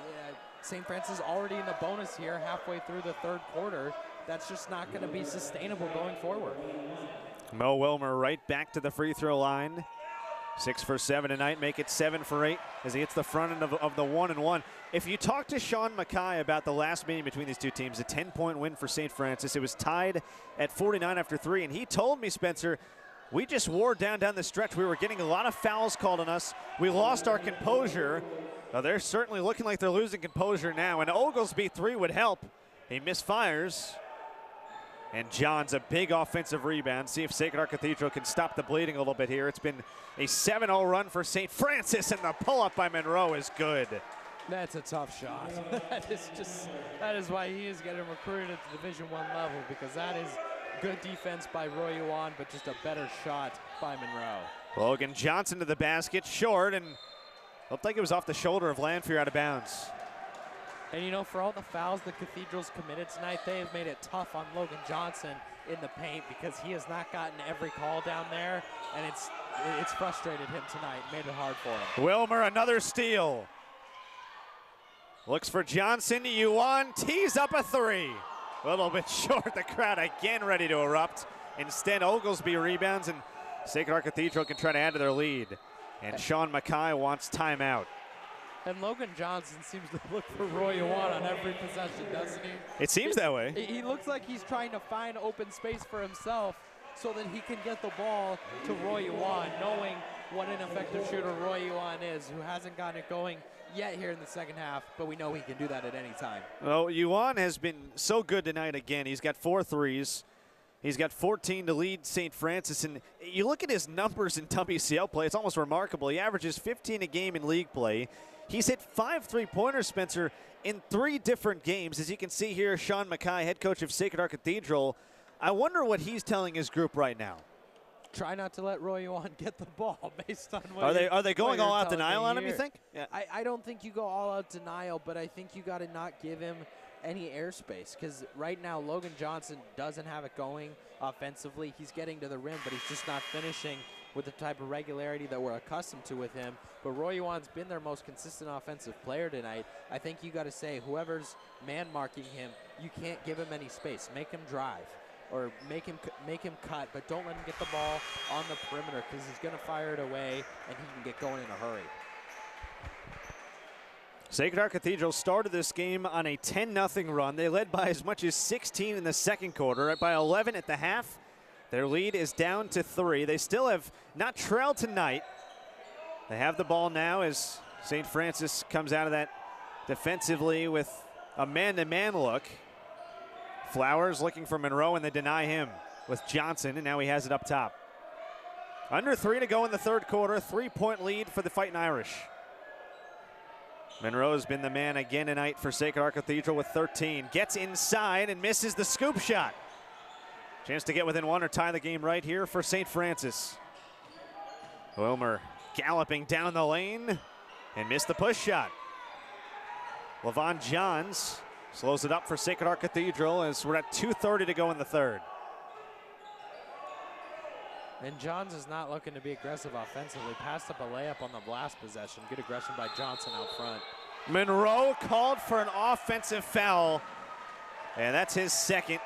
St. Francis already in the bonus here halfway through the third quarter. That's just not going to be sustainable going forward. Mo Wilmer right back to the free throw line. 6 for 7 tonight, make it 7 for 8 as he hits the front end of the 1-1. If you talk to Sean Mackay about the last meeting between these two teams, a 10-point win for St. Francis, it was tied at 49 after 3, and he told me, Spencer, we just wore down the stretch. We were getting a lot of fouls called on us. We lost our composure. Well, they're certainly looking like they're losing composure now, and Oglesby 3 would help. He misfires. And John's a big offensive rebound. See if Sacred Heart Cathedral can stop the bleeding a little bit here. It's been a 7-0 run for St. Francis, and the pull-up by Monroe is good. That's a tough shot. that is why he is getting recruited at the Division I level, because that is good defense by Roy Yuan, but just a better shot by Monroe. Logan Johnson to the basket, short, and looked like it was off the shoulder of Lanphier, out of bounds. And you know, for all the fouls the Cathedral's committed tonight, they have made it tough on Logan Johnson in the paint, because he has not gotten every call down there, and it's frustrated him tonight, made it hard for him. Wilmer, another steal. Looks for Johnson. Yuan tees up a 3. A little bit short. The crowd again ready to erupt. Instead, Oglesby rebounds, and Sacred Heart Cathedral can try to add to their lead. And Sean Mackay wants timeout. And Logan Johnson seems to look for Roy Yuan on every possession, doesn't he? It seems that way. He looks like he's trying to find open space for himself so that he can get the ball to Roy Yuan, knowing what an effective shooter Roy Yuan is, who hasn't gotten it going yet here in the second half, but we know he can do that at any time. Well, Yuan has been so good tonight again. He's got 4 threes. He's got 14 to lead St. Francis, and you look at his numbers in WCL play, it's almost remarkable. He averages 15 a game in league play. He's hit 5 three-pointers, Spencer, in 3 different games. As you can see here, Sean Mackay, head coach of Sacred Heart Cathedral. I wonder what he's telling his group right now. Try not to let Roy Yuan get the ball based on what Are they going all out denial on him, you think? Yeah. I don't think you go all out denial, but I think you got to not give him any airspace, because right now Logan Johnson doesn't have it going offensively. He's getting to the rim, but he's just not finishing with the type of regularity that we're accustomed to with him. But Roy Yuan's been their most consistent offensive player tonight. I think you got to say, whoever's man-marking him, you can't give him any space. Make him drive or make him cut, but don't let him get the ball on the perimeter, because he's going to fire it away and he can get going in a hurry. Sacred Heart Cathedral started this game on a 10-0 run. They led by as much as 16 in the second quarter, by 11 at the half. Their lead is down to 3. They still have not trailed tonight. They have the ball now as St. Francis comes out of that defensively with a man-to-man look. Flowers looking for Monroe, and they deny him with Johnson, and now he has it up top. Under 3 to go in the third quarter. 3-point lead for the Fightin Irish. Monroe's been the man again tonight for Sacred Heart Cathedral with 13. Gets inside and misses the scoop shot. Chance to get within 1 or tie the game right here for St. Francis. Wilmer galloping down the lane and missed the push shot. Levon Johns slows it up for Sacred Heart Cathedral as we're at 2:30 to go in the third. And Johns is not looking to be aggressive offensively. Passed up a layup on the last possession. Good aggression by Johnson out front. Monroe called for an offensive foul, and that's his second.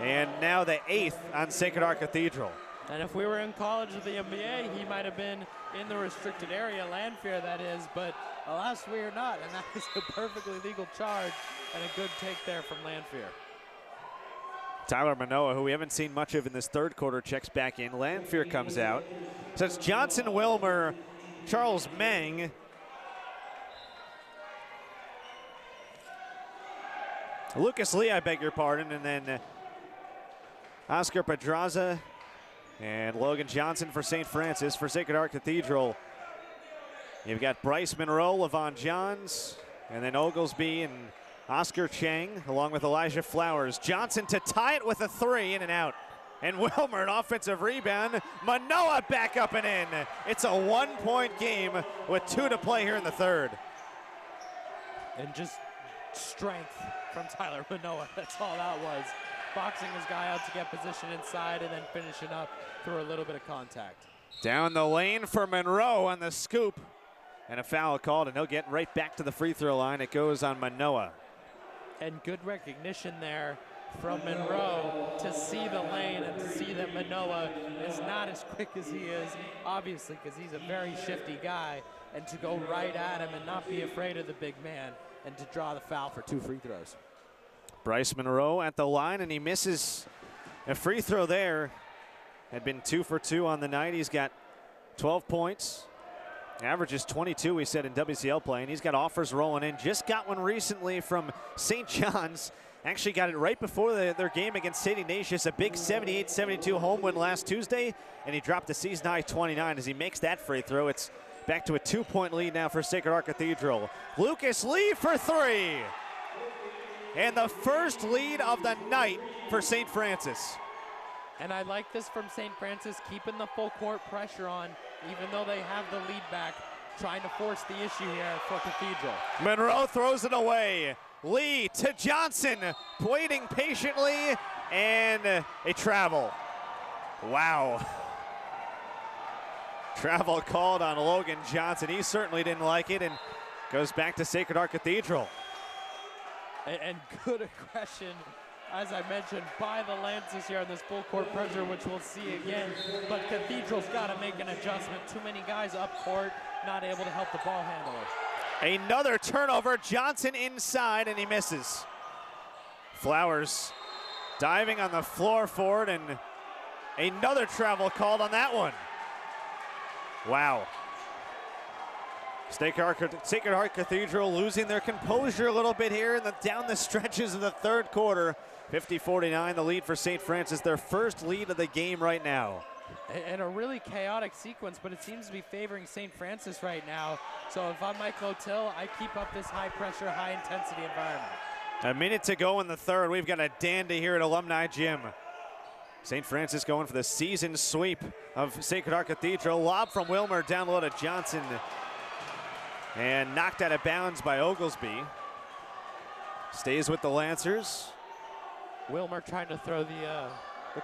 And now the 8th on Sacred Heart Cathedral. And if we were in college of the NBA, he might have been in the restricted area, Lanphier that is, but alas, we are not, and that is a perfectly legal charge and a good take there from Lanphier. Tyler Manoa, who we haven't seen much of in this third quarter, checks back in. Lanphier comes out. So it's Johnson, Wilmer, Charles Meng. Lucas Lee, I beg your pardon, and then Oscar Pedraza and Logan Johnson for St. Francis. For Sacred Heart Cathedral, you've got Bryce Monroe, Levon Johns, and then Oglesby and Oscar Chang, along with Elijah Flowers. Johnson to tie it with a 3, in and out. And Wilmer, an offensive rebound. Manoa back up and in. It's a 1-point game with 2 to play here in the third. And just strength from Tyler Manoa. That's all that was. Boxing his guy out to get position inside and then finishing up through a little bit of contact. Down the lane for Monroe on the scoop. And a foul called, and he'll get right back to the free throw line. It goes on Manoa. And good recognition there from Monroe to see the lane and to see that Manoa is not as quick as he is, obviously, because he's a very shifty guy, and to go right at him and not be afraid of the big man and to draw the foul for 2 free throws. Bryce Monroe at the line, and he misses a free throw there. Had been 2 for 2 on the night. He's got 12 points. Averages 22, we said, in WCL play, and he's got offers rolling in. Just got one recently from St. John's. Actually got it right before their game against St. Ignatius, a big 78-72 home win last Tuesday, and he dropped the season-high 29 as he makes that free throw. It's back to a 2-point lead now for Sacred Heart Cathedral. Lucas Lee for 3. And the first lead of the night for St. Francis. And I like this from St. Francis, keeping the full court pressure on, even though they have the lead back, trying to force the issue here for Cathedral. Monroe throws it away. Lee to Johnson, waiting patiently, and a travel. Wow. Travel called on Logan Johnson. He certainly didn't like it, and goes back to Sacred Heart Cathedral. And good aggression, as I mentioned, by the Lancers here on this full court pressure, which we'll see again. But Cathedral's got to make an adjustment. Too many guys up court, not able to help the ball handler. Another turnover, Johnson inside, and he misses. Flowers diving on the floor for it, and another travel called on that one. Wow. Sacred Heart Cathedral losing their composure a little bit here down the stretches of the third quarter. 50-49, the lead for St. Francis, their first lead of the game right now. And a really chaotic sequence, but it seems to be favoring St. Francis right now. So if I'm Mike Lotil, I keep up this high-pressure, high-intensity environment. A minute to go in the third. We've got a dandy here at Alumni Gym. St. Francis going for the season sweep of Sacred Heart Cathedral. Lob from Wilmer down low to Johnson. And knocked out of bounds by Oglesby. Stays with the Lancers. Wilmer trying to throw the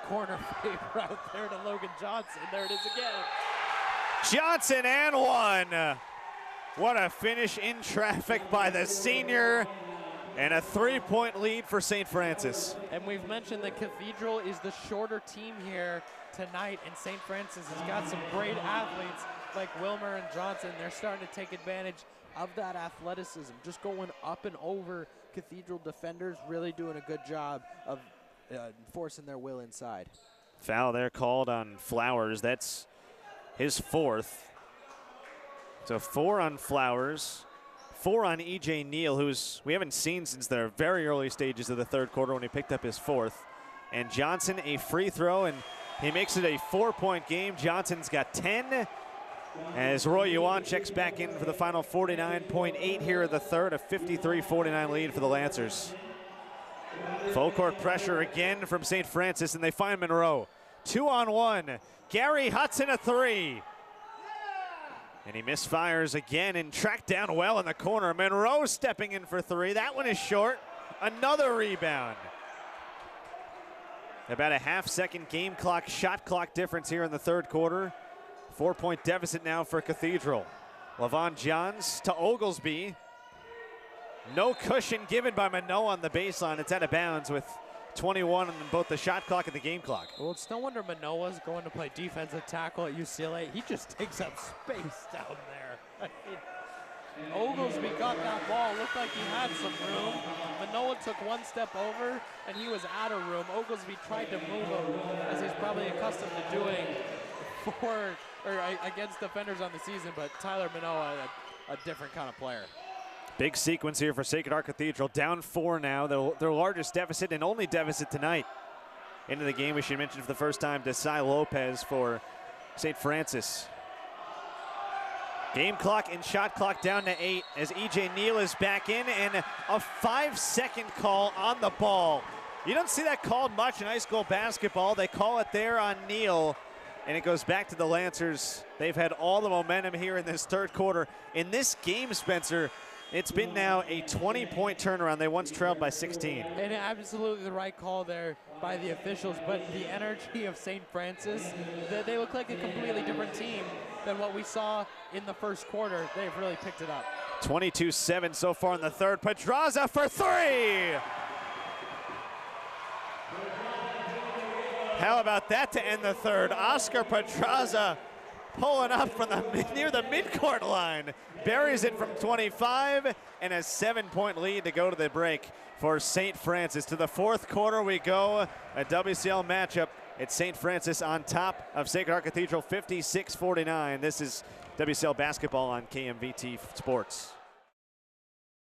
corner favor out there to Logan Johnson. There it is again. Johnson and one. What a finish in traffic by the senior. And a 3-point lead for St. Francis. And we've mentioned that Cathedral is the shorter team here tonight, and St. Francis has got some great athletes like Wilmer and Johnson. They're starting to take advantage of that athleticism, just going up and over Cathedral defenders, really doing a good job of forcing their will inside. Foul there called on Flowers. That's his fourth. So 4 on Flowers, 4 on E.J. Neal, who's we haven't seen since the very early stages of the third quarter when he picked up his fourth. And Johnson, a free throw, and he makes it a 4-point game. Johnson's got 10. As Roy Yuan checks back in for the final 49.8 here in the third, a 53-49 lead for the Lancers. Full court pressure again from St. Francis, and they find Monroe. 2-on-1. Gary Hudson a 3. And he misfires again and tracked down well in the corner. Monroe stepping in for 3. That one is short. Another rebound. About a half-second game clock, shot clock difference here in the third quarter. 4-point deficit now for Cathedral. Lavon Johns to Oglesby. No cushion given by Manoa on the baseline. It's out of bounds with 21 on both the shot clock and the game clock. Well, it's no wonder Manoa's going to play defensive tackle at UCLA. He just takes up space down there. I mean, Oglesby got that ball. Looked like he had some room. Manoa took one step over, and he was out of room. Oglesby tried to move him, as he's probably accustomed to doing against defenders on the season, but Tyler Manoa, a different kind of player. Big sequence here for Sacred Heart Cathedral. Down 4 now, their largest deficit and only deficit tonight. Into the game, we should mention for the first time, Desai Lopez for St. Francis. Game clock and shot clock down to 8 as E.J. Neal is back in, and a 5-second call on the ball. You don't see that called much in high school basketball. They call it there on Neal, and it goes back to the Lancers. They've had all the momentum here in this third quarter. In this game, Spencer, it's been now a 20-point turnaround. They once trailed by 16. And absolutely the right call there by the officials, but the energy of St. Francis, they look like a completely different team than what we saw in the first quarter. They've really picked it up. 22-7 so far in the third. Pedraza for 3! How about that to end the third? Oscar Pedraza pulling up from near the midcourt line. Buries it from 25 and a 7-point lead to go to the break for St. Francis. To the fourth quarter we go. A WCL matchup. It's St. Francis on top of Sacred Heart Cathedral 56-49. This is WCL basketball on KMVT Sports.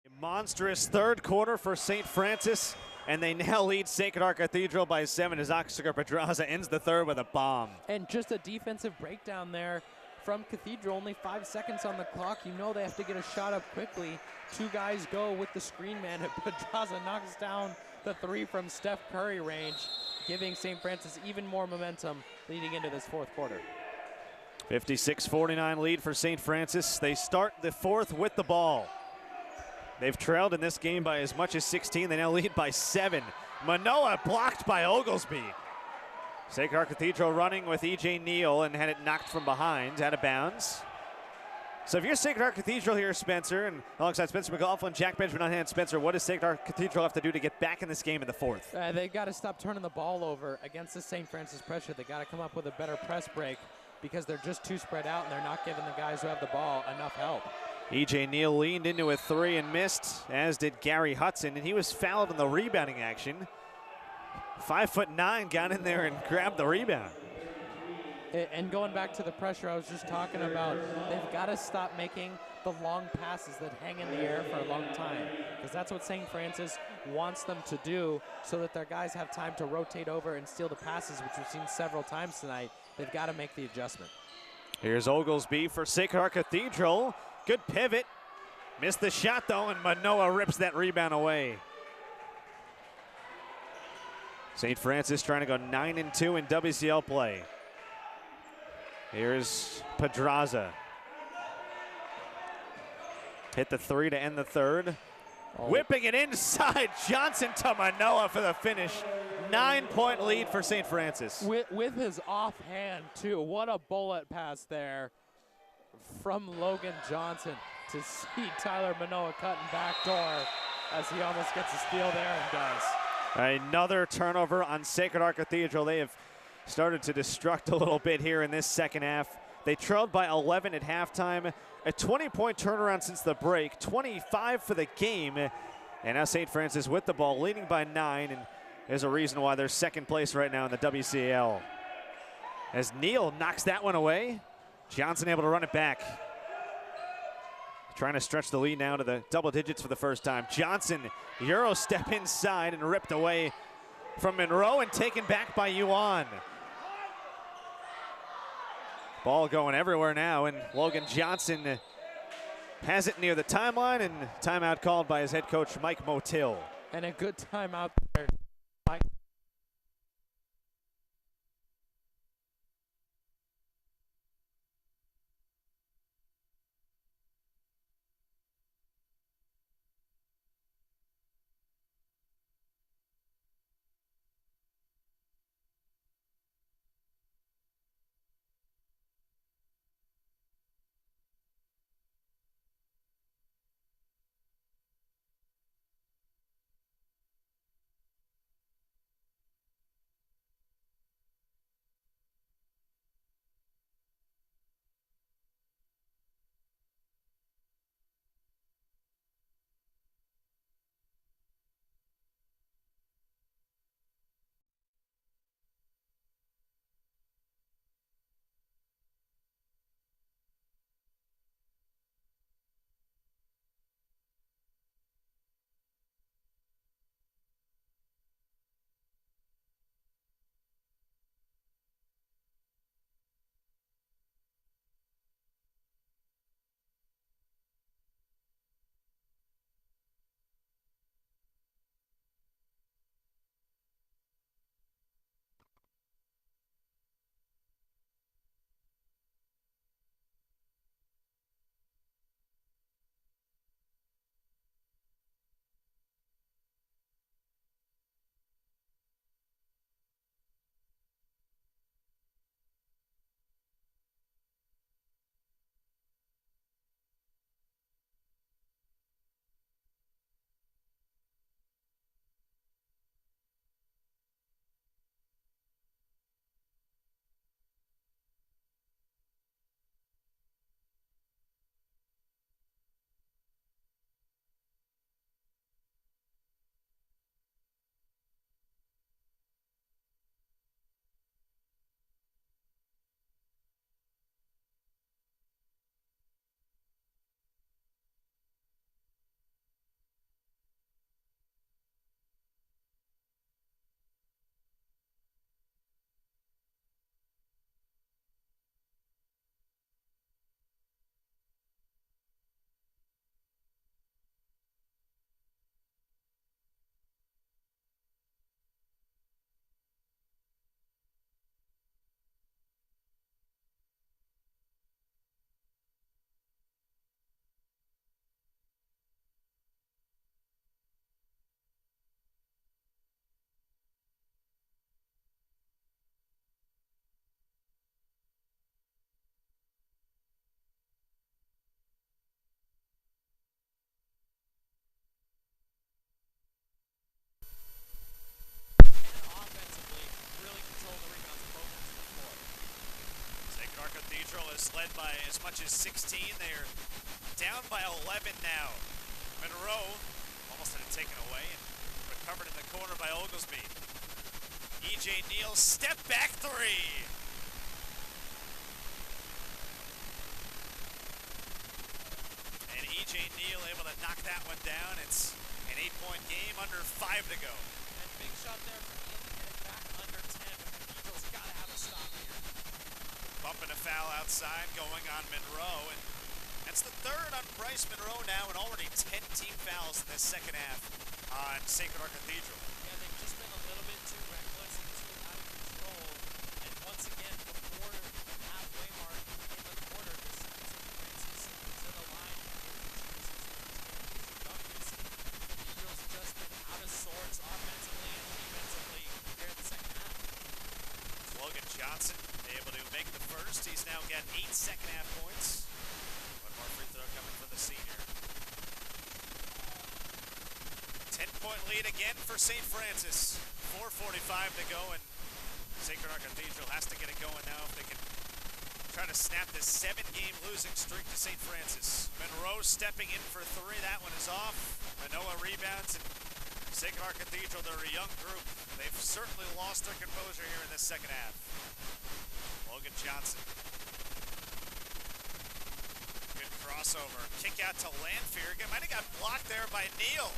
A monstrous third quarter for St. Francis, and they now lead Sacred Heart Cathedral by 7 as Oscar Pedraza ends the third with a bomb. And just a defensive breakdown there from Cathedral. Only 5 seconds on the clock. You know they have to get a shot up quickly. 2 guys go with the screen man, and Pedraza knocks down the 3 from Steph Curry range, giving St. Francis even more momentum leading into this fourth quarter. 56-49 lead for St. Francis. They start the fourth with the ball. They've trailed in this game by as much as 16. They now lead by 7. Manoa blocked by Oglesby. Sacred Heart Cathedral running with E.J. Neal and had it knocked from behind, out of bounds. So if you're Sacred Heart Cathedral here, Spencer, and alongside Spencer McLaughlin, Jack Benjamin on hand, Spencer, what does Sacred Heart Cathedral have to do to get back in this game in the fourth? They've got to stop turning the ball over against the St. Francis pressure. They got to come up with a better press break because they're just too spread out and they're not giving the guys who have the ball enough help. E.J. Neal leaned into a 3 and missed, as did Gary Hudson, and he was fouled in the rebounding action. 5'9" got in there and grabbed the rebound. And going back to the pressure I was just talking about, they've got to stop making the long passes that hang in the air for a long time, because that's what St. Francis wants them to do so that their guys have time to rotate over and steal the passes, which we've seen several times tonight. They've got to make the adjustment. Here's Oglesby for Sacred Heart Cathedral. Good pivot. Missed the shot, though, and Manoa rips that rebound away. St. Francis trying to go 9-2 in WCL play. Here's Pedraza. Hit the 3 to end the third. Whipping it inside. Johnson to Manoa for the finish. 9-point lead for St. Francis. With his offhand, too. What a bullet pass there from Logan Johnson to see Tyler Manoa cutting backdoor as he almost gets a steal there and does. Another turnover on Sacred Heart Cathedral. They have started to destruct a little bit here in this second half. They trailed by 11 at halftime. A 20-point turnaround since the break. 25 for the game. And now St. Francis with the ball, leading by 9. And there's a reason why they're second place right now in the WCL. As Neal knocks that one away. Johnson able to run it back. Trying to stretch the lead now to the double digits for the first time. Johnson, Euro step inside and ripped away from Monroe and taken back by Yuan. Ball going everywhere now, and Logan Johnson has it near the timeline, and timeout called by his head coach, Mike Motil. And a good timeout there. Mike. was led by as much as 16. They're down by 11 now. Monroe almost had it taken away and recovered in the corner by Oglesby. E.J. Neal step back three. And E.J. Neal able to knock that one down. It's an 8-point game, under 5 to go. And big shot there for Neal to get it back under 10, but Cathedral's got to have a stop here. Bumping a foul outside, going on Monroe, and that's the third on Bryce Monroe now, and already 10 team fouls in this second half on Sacred Heart Cathedral. Yeah, they've just been a little bit too reckless and too out of control. And once again, before the halfway mark in the quarter, this sends Francis to the line. Cathedral's just been out of sorts offensively and defensively here in the second half. Logan Johnson able to make the first. He's now got 8 second half points. One more free throw coming from the senior. 10-point lead again for St. Francis. 4:45 to go, and Sacred Heart Cathedral has to get it going now if they can try to snap this 7-game losing streak to St. Francis. Monroe stepping in for 3. That one is off. Manoa rebounds, and Sacred Heart Cathedral, they're a young group. They've certainly lost their composure here in this second half. Logan Johnson. Good crossover. Kick out to Lanfear. Might have got blocked there by Neal.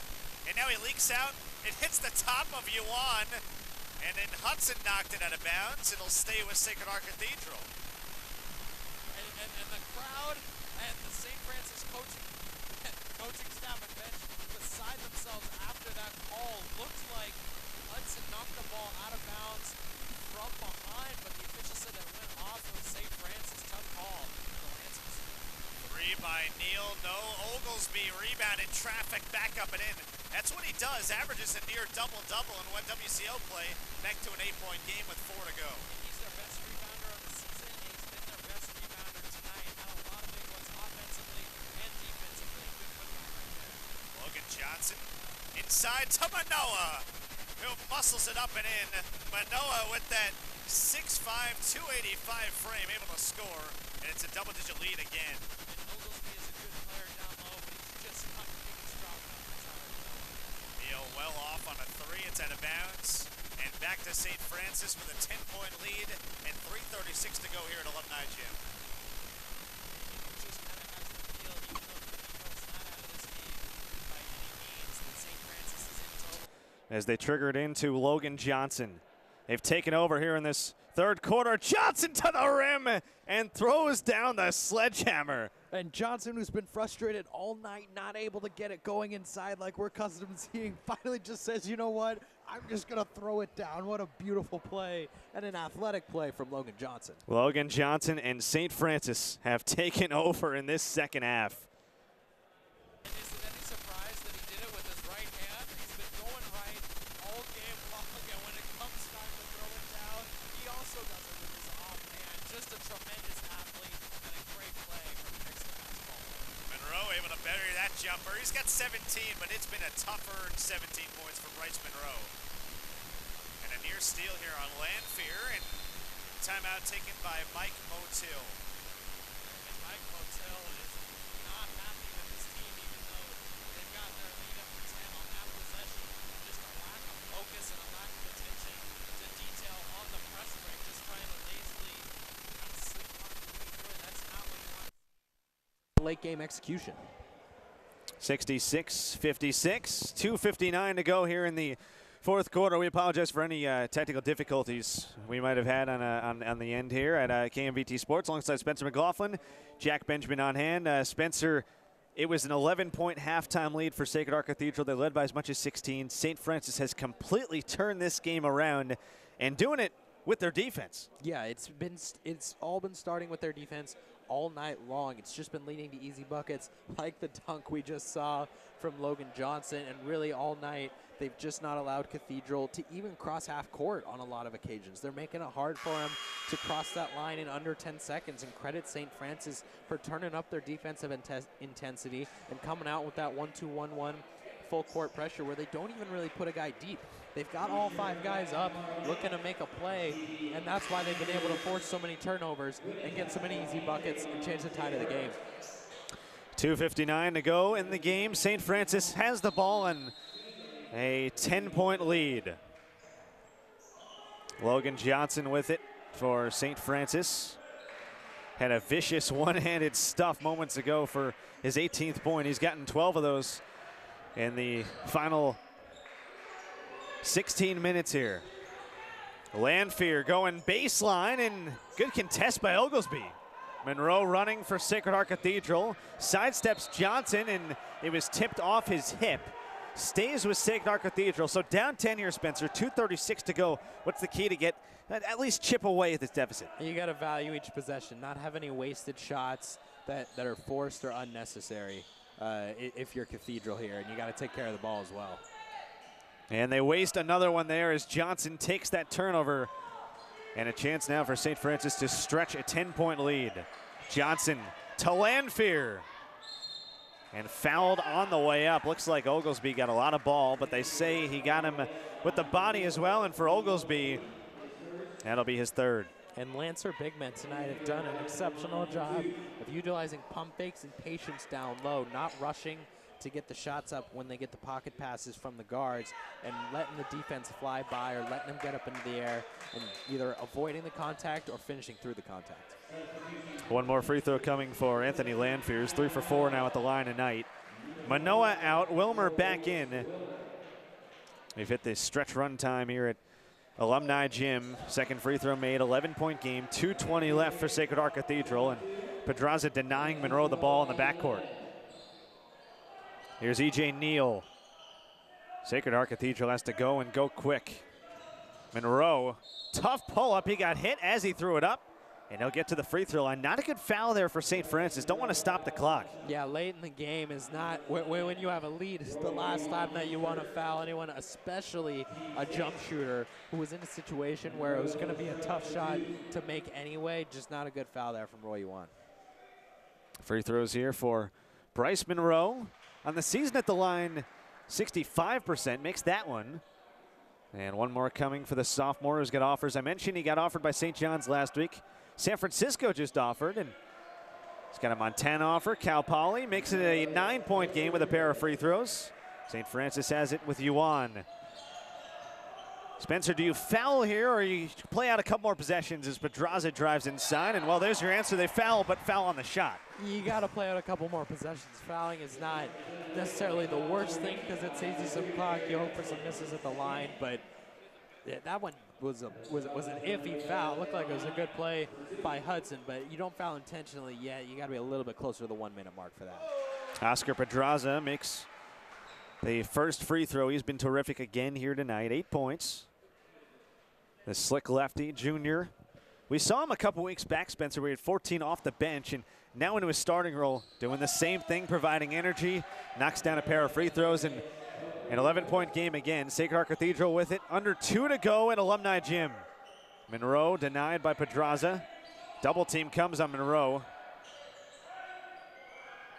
And now he leaks out. It hits the top of Yuan. And then Hudson knocked it out of bounds. It'll stay with Sacred Heart Cathedral. And the crowd and the St. Francis coaching staff and bench beside themselves after that call. Looked like Hudson knocked the ball out of bounds from behind, but the official said that it went off of St. Francis. Tough call for the Lancers. 3 by Neal. No. Oglesby rebounded traffic back up and in. That's what he does. Averages a near double-double in what WCL play. Back to an 8-point game with 4 to go. He's their best rebounder of the season. He's been their best rebounder tonight. Had a lot of big ones offensively and defensively. Good putback right there. Logan Johnson inside to Manoa, who muscles it up and in. Manoa with that 6'5", 285 frame, able to score, and it's a double-digit lead again. And Oglesby is a good player down low, but he's just not getting strong enough. Neal well off on a 3. It's out of bounds. And back to St. Francis with a 10-point lead and 3:36 to go here at Alumni Gym. Just kind of has the feel, even though Cathedral's not out of this game by any means, that St. Francis is in total. As they triggered into Logan Johnson. They've taken over here in this third quarter. Johnson to the rim and throws down the sledgehammer. And Johnson, who's been frustrated all night, not able to get it going inside like we're accustomed to seeing, finally just says, you know what, I'm just going to throw it down. What a beautiful play and an athletic play from Logan Johnson. Logan Johnson and St. Francis have taken over in this second half. And is it any surprise that he did it with his right hand? He's been going right all game long, and when it comes time to throw it down, he also does it with his off hand. Just a tremendous athlete and a great play from next to basketball. Monroe able to bury that jumper. He's got 17, but it's been a tougher 17 points for Bryce Monroe. And a near steal here on Lanfear, and timeout taken by Mike Motil. And Mike Motel is not happy with his team, even though they've got their lead up to 10 on that possession. Just a lack of focus and a lack of attention to detail on the press break. Just trying to lazily kind of sleep on the way through it. That's not what you want. Late game execution. 66-56, 2:59 to go here in the fourth quarter. We apologize for any technical difficulties we might have had on the end here at KMVT Sports, alongside Spencer Mclaughlin, Jack Benjamin on hand. Spencer, it was an 11-point halftime lead for Sacred Heart Cathedral. They led by as much as 16. St. Francis has completely turned this game around and doing it with their defense. Yeah, it's all been starting with their defense all night long. It's just been leading to easy buckets like the dunk we just saw from Logan Johnson, and really all night they've just not allowed Cathedral to even cross half court on a lot of occasions. They're making it hard for them to cross that line in under 10 seconds, and credit St. Francis for turning up their defensive intensity and coming out with that 1-2-1-1 full court pressure where they don't even really put a guy deep. They've got all 5 guys up looking to make a play, and that's why they've been able to force so many turnovers and get so many easy buckets and change the tide of the game. 2:59 to go in the game. St. Francis has the ball and a 10-point lead. Logan Johnson with it for St. Francis. Had a vicious one-handed stuff moments ago for his 18th point. He's gotten 12 of those in the final 16 minutes here. Lanphier going baseline, and good contest by Oglesby. Monroe running for Sacred Heart Cathedral. Sidesteps Johnson, and it was tipped off his hip. Stays with Sacred Heart Cathedral. So down 10 here, Spencer. 2:36 to go. What's the key to get at least chip away at this deficit? You got to value each possession, not have any wasted shots that are forced or unnecessary if you're Cathedral here, and you got to take care of the ball as well. And they waste another one there as Johnson takes that turnover. And a chance now for St. Francis to stretch a 10-point lead. Johnson to Lanphier. And fouled on the way up. Looks like Oglesby got a lot of ball, but they say he got him with the body as well. And for Oglesby, that'll be his 3rd. And Lancer big men tonight have done an exceptional job of utilizing pump fakes and patience down low, not rushing to get the shots up when they get the pocket passes from the guards, and letting the defense fly by or letting them get up into the air and either avoiding the contact or finishing through the contact. One more free throw coming for Anthony Lanphier. 3 for 4 now at the line tonight. Manoa out, Wilmer back in. We've hit the stretch run time here at Alumni Gym. Second free throw made, 11-point game, 2:20 left for Sacred Heart Cathedral, and Pedraza denying Monroe the ball in the backcourt. Here's E.J. Neal. Sacred Heart Cathedral has to go and go quick. Monroe, tough pull-up. He got hit as he threw it up, and he'll get to the free throw line. Not a good foul there for St. Francis. Don't want to stop the clock. Yeah, late in the game is not, when you have a lead, it's the last time that you want to foul anyone, especially a jump shooter who was in a situation where it was going to be a tough shot to make anyway. Just not a good foul there from Roy Yuan. Free throws here for Bryce Monroe. On the season at the line, 65%, makes that one. And one more coming for the sophomore who's got offers. I mentioned he got offered by St. John's last week. San Francisco just offered, and he's got a Montana offer. Cal Poly makes it a 9-point game with a pair of free throws. St. Francis has it with Yuan. Spencer, do you foul here or you play out a couple more possessions as Pedraza drives inside? And, well, there's your answer. They foul, but foul on the shot. You got to play out a couple more possessions. Fouling is not necessarily the worst thing because it saves you some clock. You hope for some misses at the line, but yeah, that one was an iffy foul. It looked like it was a good play by Hudson, but you don't foul intentionally yet. You got to be a little bit closer to the 1-minute mark for that. Oscar Pedraza makes the first free throw. He's been terrific again here tonight. 8 points. The slick lefty, junior. We saw him a couple weeks back, Spencer, where he had 14 off the bench, and now into his starting role, doing the same thing, providing energy, knocks down a pair of free throws, and an 11-point game again. Sacred Heart Cathedral with it. Under 2 to go at Alumni Gym. Monroe denied by Pedraza. Double team comes on Monroe.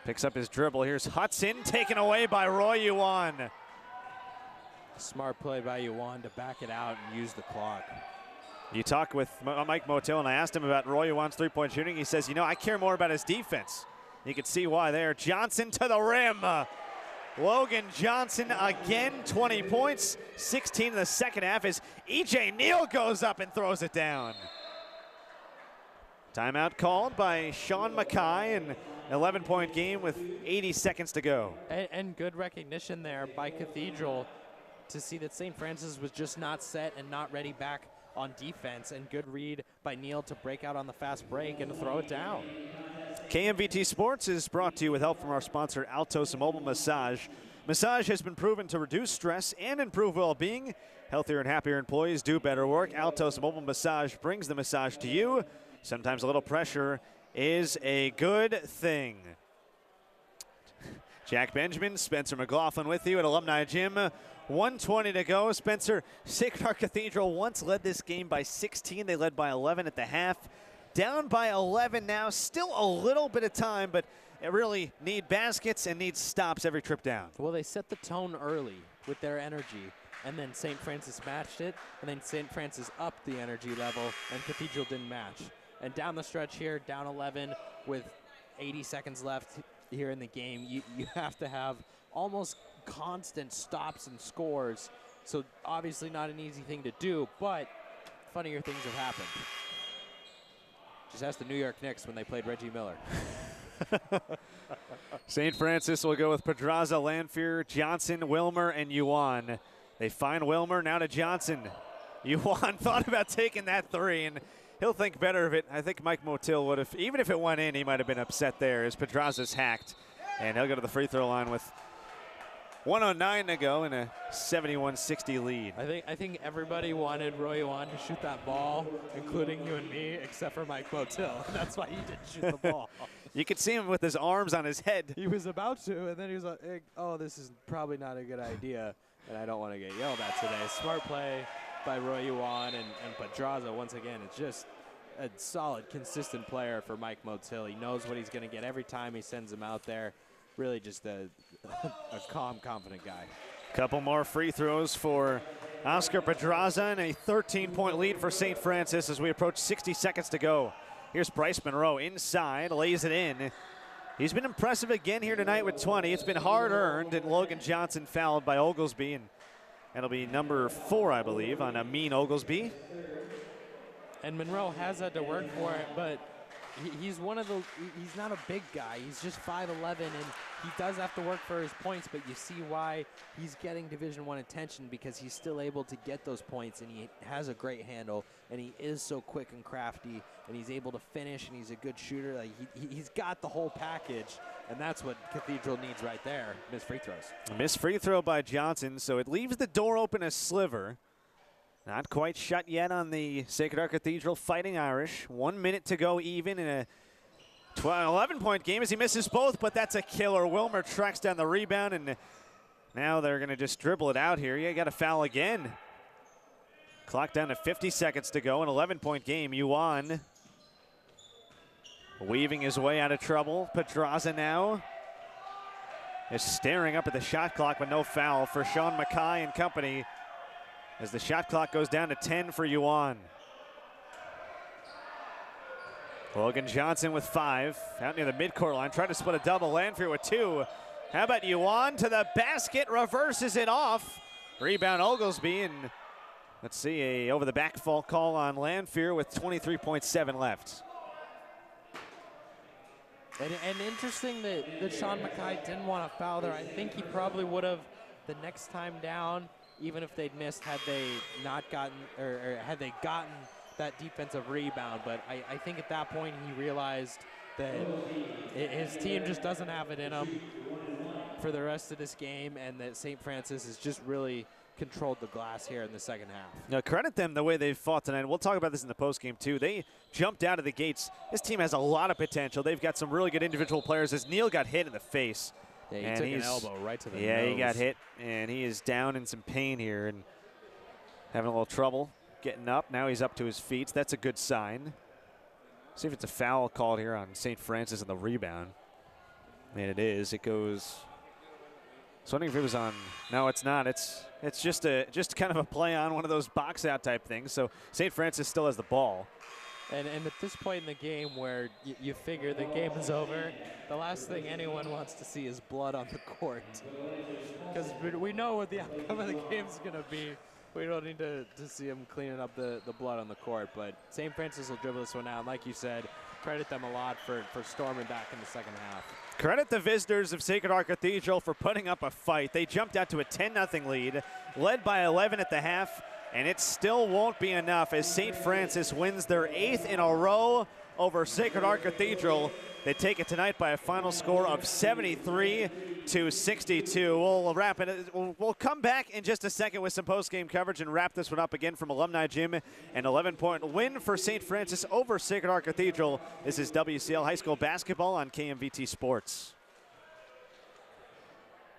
Picks up his dribble. Here's Hudson, taken away by Roy Yuan. Smart play by Yuan to back it out and use the clock. You talk with Mike Motil, and I asked him about Roy Yuan's three-point shooting. He says, you know, I care more about his defense. You can see why there. Johnson to the rim. Logan Johnson again, 20 points, 16 in the second half as E.J. Neal goes up and throws it down. Timeout called by Sean Mackay, and 11-point game with 80 seconds to go. And good recognition there by Cathedral to see that St. Francis was just not set and not ready back on defense, and good read by Neal to break out on the fast break and to throw it down. KMVT Sports is brought to you with help from our sponsor, Altos Mobile Massage. Massage has been proven to reduce stress and improve well-being. Healthier and happier employees do better work. Altos Mobile Massage brings the massage to you. Sometimes a little pressure is a good thing. Jack Benjamin, Spencer Mclaughlin with you at Alumni Gym. 1:20 to go. Spencer, Sacred Heart Cathedral once led this game by 16. They led by 11 at the half. Down by 11 now. Still a little bit of time, but really need baskets and need stops every trip down. Well, they set the tone early with their energy, and then St. Francis matched it, and then St. Francis upped the energy level, and Cathedral didn't match. And down the stretch here, down 11 with 80 seconds left here in the game, you have to have almost constant stops and scores. So obviously not an easy thing to do, but funnier things have happened. Just ask the New York Knicks when they played Reggie Miller. St. Francis will go with Pedraza, Lanfear, Johnson, Wilmer, and Yuan. They find Wilmer, now to Johnson. Yuan thought about taking that three, and he'll think better of it. I think Mike Motil would have, even if it went in, he might have been upset there as Pedraza's hacked. And he'll go to the free throw line with 1:09 to go in a 71-60 lead. I think everybody wanted Roy Yuan to shoot that ball, including you and me, except for Mike Motil. That's why he didn't shoot the ball. You could see him with his arms on his head. He was about to, and then he was like, oh, this is probably not a good idea, and I don't want to get yelled at today. Smart play by Roy Yuan and Pedraza. Once again, it's just a solid, consistent player for Mike Motil. He knows what he's going to get every time he sends him out there. Really just a calm, confident guy. Couple more free throws for Oscar Pedraza and a 13-point lead for St. Francis as we approach 60 seconds to go. Here's Bryce Monroe inside, lays it in. He's been impressive again here tonight with 20. It's been hard-earned, and Logan Johnson fouled by Oglesby, and that'll be number 4, I believe, on Amin Oglesby. And Monroe has had to work for it, but he's not a big guy. He's just 5'11", and he does have to work for his points, but you see why he's getting Division I attention, because he's still able to get those points, and he has a great handle, and he is so quick and crafty, and he's able to finish, and he's a good shooter. Like he's got the whole package, and that's what Cathedral needs right there. Missed free throws. A missed free throw by Johnson, so it leaves the door open as Sliver. Not quite shut yet on the Sacred Heart Cathedral Fighting Irish. 1 minute to go even in a 11-point game as he misses both, but that's a killer. Wilmer tracks down the rebound, and now they're going to just dribble it out here. You got a foul again. Clock down to 50 seconds to go, an 11-point game. Yuan weaving his way out of trouble. Pedraza now is staring up at the shot clock, but no foul for Sean Mackay and company, as the shot clock goes down to 10 for Yuan. Logan Johnson with 5, out near the midcourt line, trying to split a double. Lanfear with 2. How about Yuan to the basket, reverses it off. Rebound Oglesby, and let's see, a over the back fall call on Lanfear with 23.7 left. And interesting that Sean Mackay didn't want to foul there. I think he probably would have the next time down, even if they'd missed, had they not gotten, or had they gotten that defensive rebound. But I think at that point he realized that his team just doesn't have it in him for the rest of this game, and that St. Francis has just really controlled the glass here in the second half. Now, credit them the way they've fought tonight. We'll talk about this in the postgame too. They jumped out of the gates. This team has a lot of potential. They've got some really good individual players, as Neal got hit in the face. Yeah, he took an elbow right to the nose. Yeah, he got hit, and he is down in some pain here and having a little trouble getting up. Now he's up to his feet. So that's a good sign. See if it's a foul called here on St. Francis on the rebound. And it is. It goes. I was wondering if it was on. No, it's not. It's just kind of a play on one of those box out type things. So St. Francis still has the ball. And at this point in the game where you figure the game is over, the last thing anyone wants to see is blood on the court. Because we know what the outcome of the game is going to be. We don't need to see them cleaning up the blood on the court. But St. Francis will dribble this one out. And like you said, credit them a lot for storming back in the second half. Credit the visitors of Sacred Heart Cathedral for putting up a fight. They jumped out to a 10-0 lead, led by 11 at the half. And it still won't be enough as St. Francis wins their 8th in a row over Sacred Heart Cathedral. They take it tonight by a final score of 73-62. We'll wrap it. We'll come back in just a second with some post-game coverage and wrap this one up again from Alumni Gym. An 11-point win for St. Francis over Sacred Heart Cathedral. This is WCL High School Basketball on KMVT Sports.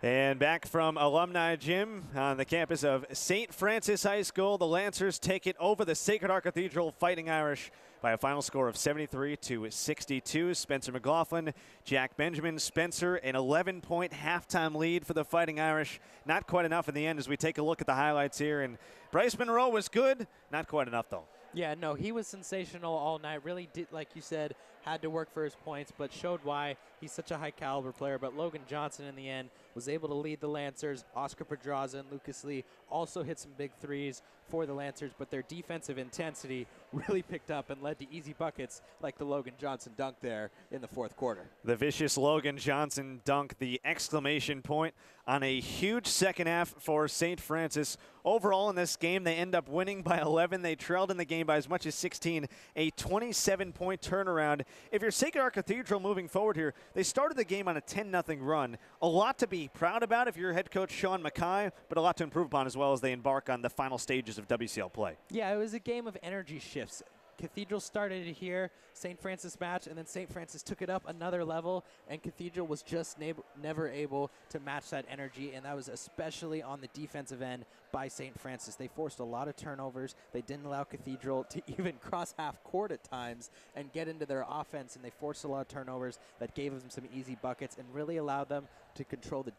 And back from Alumni Gym on the campus of St. Francis High School, the Lancers take it over the Sacred Heart Cathedral Fighting Irish by a final score of 73-62. Spencer Mclaughlin, Jack Benjamin, Spencer, an 11-point halftime lead for the Fighting Irish. Not quite enough in the end as we take a look at the highlights here. And Bryce Monroe was good, not quite enough though. Yeah, no, he was sensational all night. Really did, like you said, had to work for his points, but showed why he's such a high-caliber player. But Logan Johnson, in the end, was able to lead the Lancers. Oscar Pedraza and Lucas Lee also hit some big threes for the Lancers, but their defensive intensity really picked up and led to easy buckets like the Logan Johnson dunk there in the fourth quarter. The vicious Logan Johnson dunk, the exclamation point on a huge second half for St. Francis. Overall in this game, they end up winning by 11. They trailed in the game by as much as 16, a 27-point turnaround. If you're Sacred Heart Cathedral moving forward here, they started the game on a 10-0 run. A lot to be proud about if you're head coach Sean Mackay, but a lot to improve upon as well as they embark on the final stages of WCL play. Yeah, it was a game of energy shifts. Cathedral started it here, St. Francis match, and then St. Francis took it up another level, and Cathedral was just never able to match that energy, and that was especially on the defensive end by St. Francis. They forced a lot of turnovers. They didn't allow Cathedral to even cross half court at times and get into their offense, and they forced a lot of turnovers that gave them some easy buckets and really allowed them to control to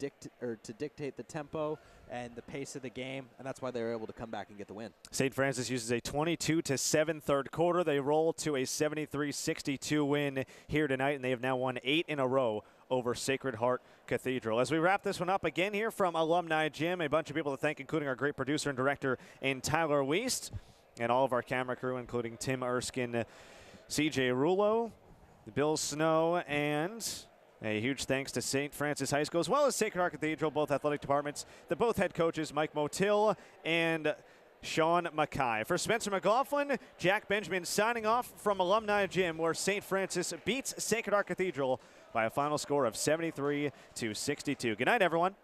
dictate the tempo and the pace of the game, and that's why they were able to come back and get the win. St. Francis uses a 22-7 third quarter. They roll to a 73-62 win here tonight, and they have now won 8 in a row over Sacred Heart Cathedral. As we wrap this one up again here from Alumni Gym, a bunch of people to thank, including our great producer and director in Tyler Weist, and all of our camera crew, including Tim Erskine, CJ Rulo, Bill Snow, and a huge thanks to St. Francis High School, as well as Sacred Heart Cathedral, both athletic departments, the both head coaches, Mike Motil and Sean Mackay. For Spencer Mclaughlin, Jack Benjamin signing off from Alumni Gym, where St. Francis beats Sacred Heart Cathedral by a final score of 73-62. Good night, everyone.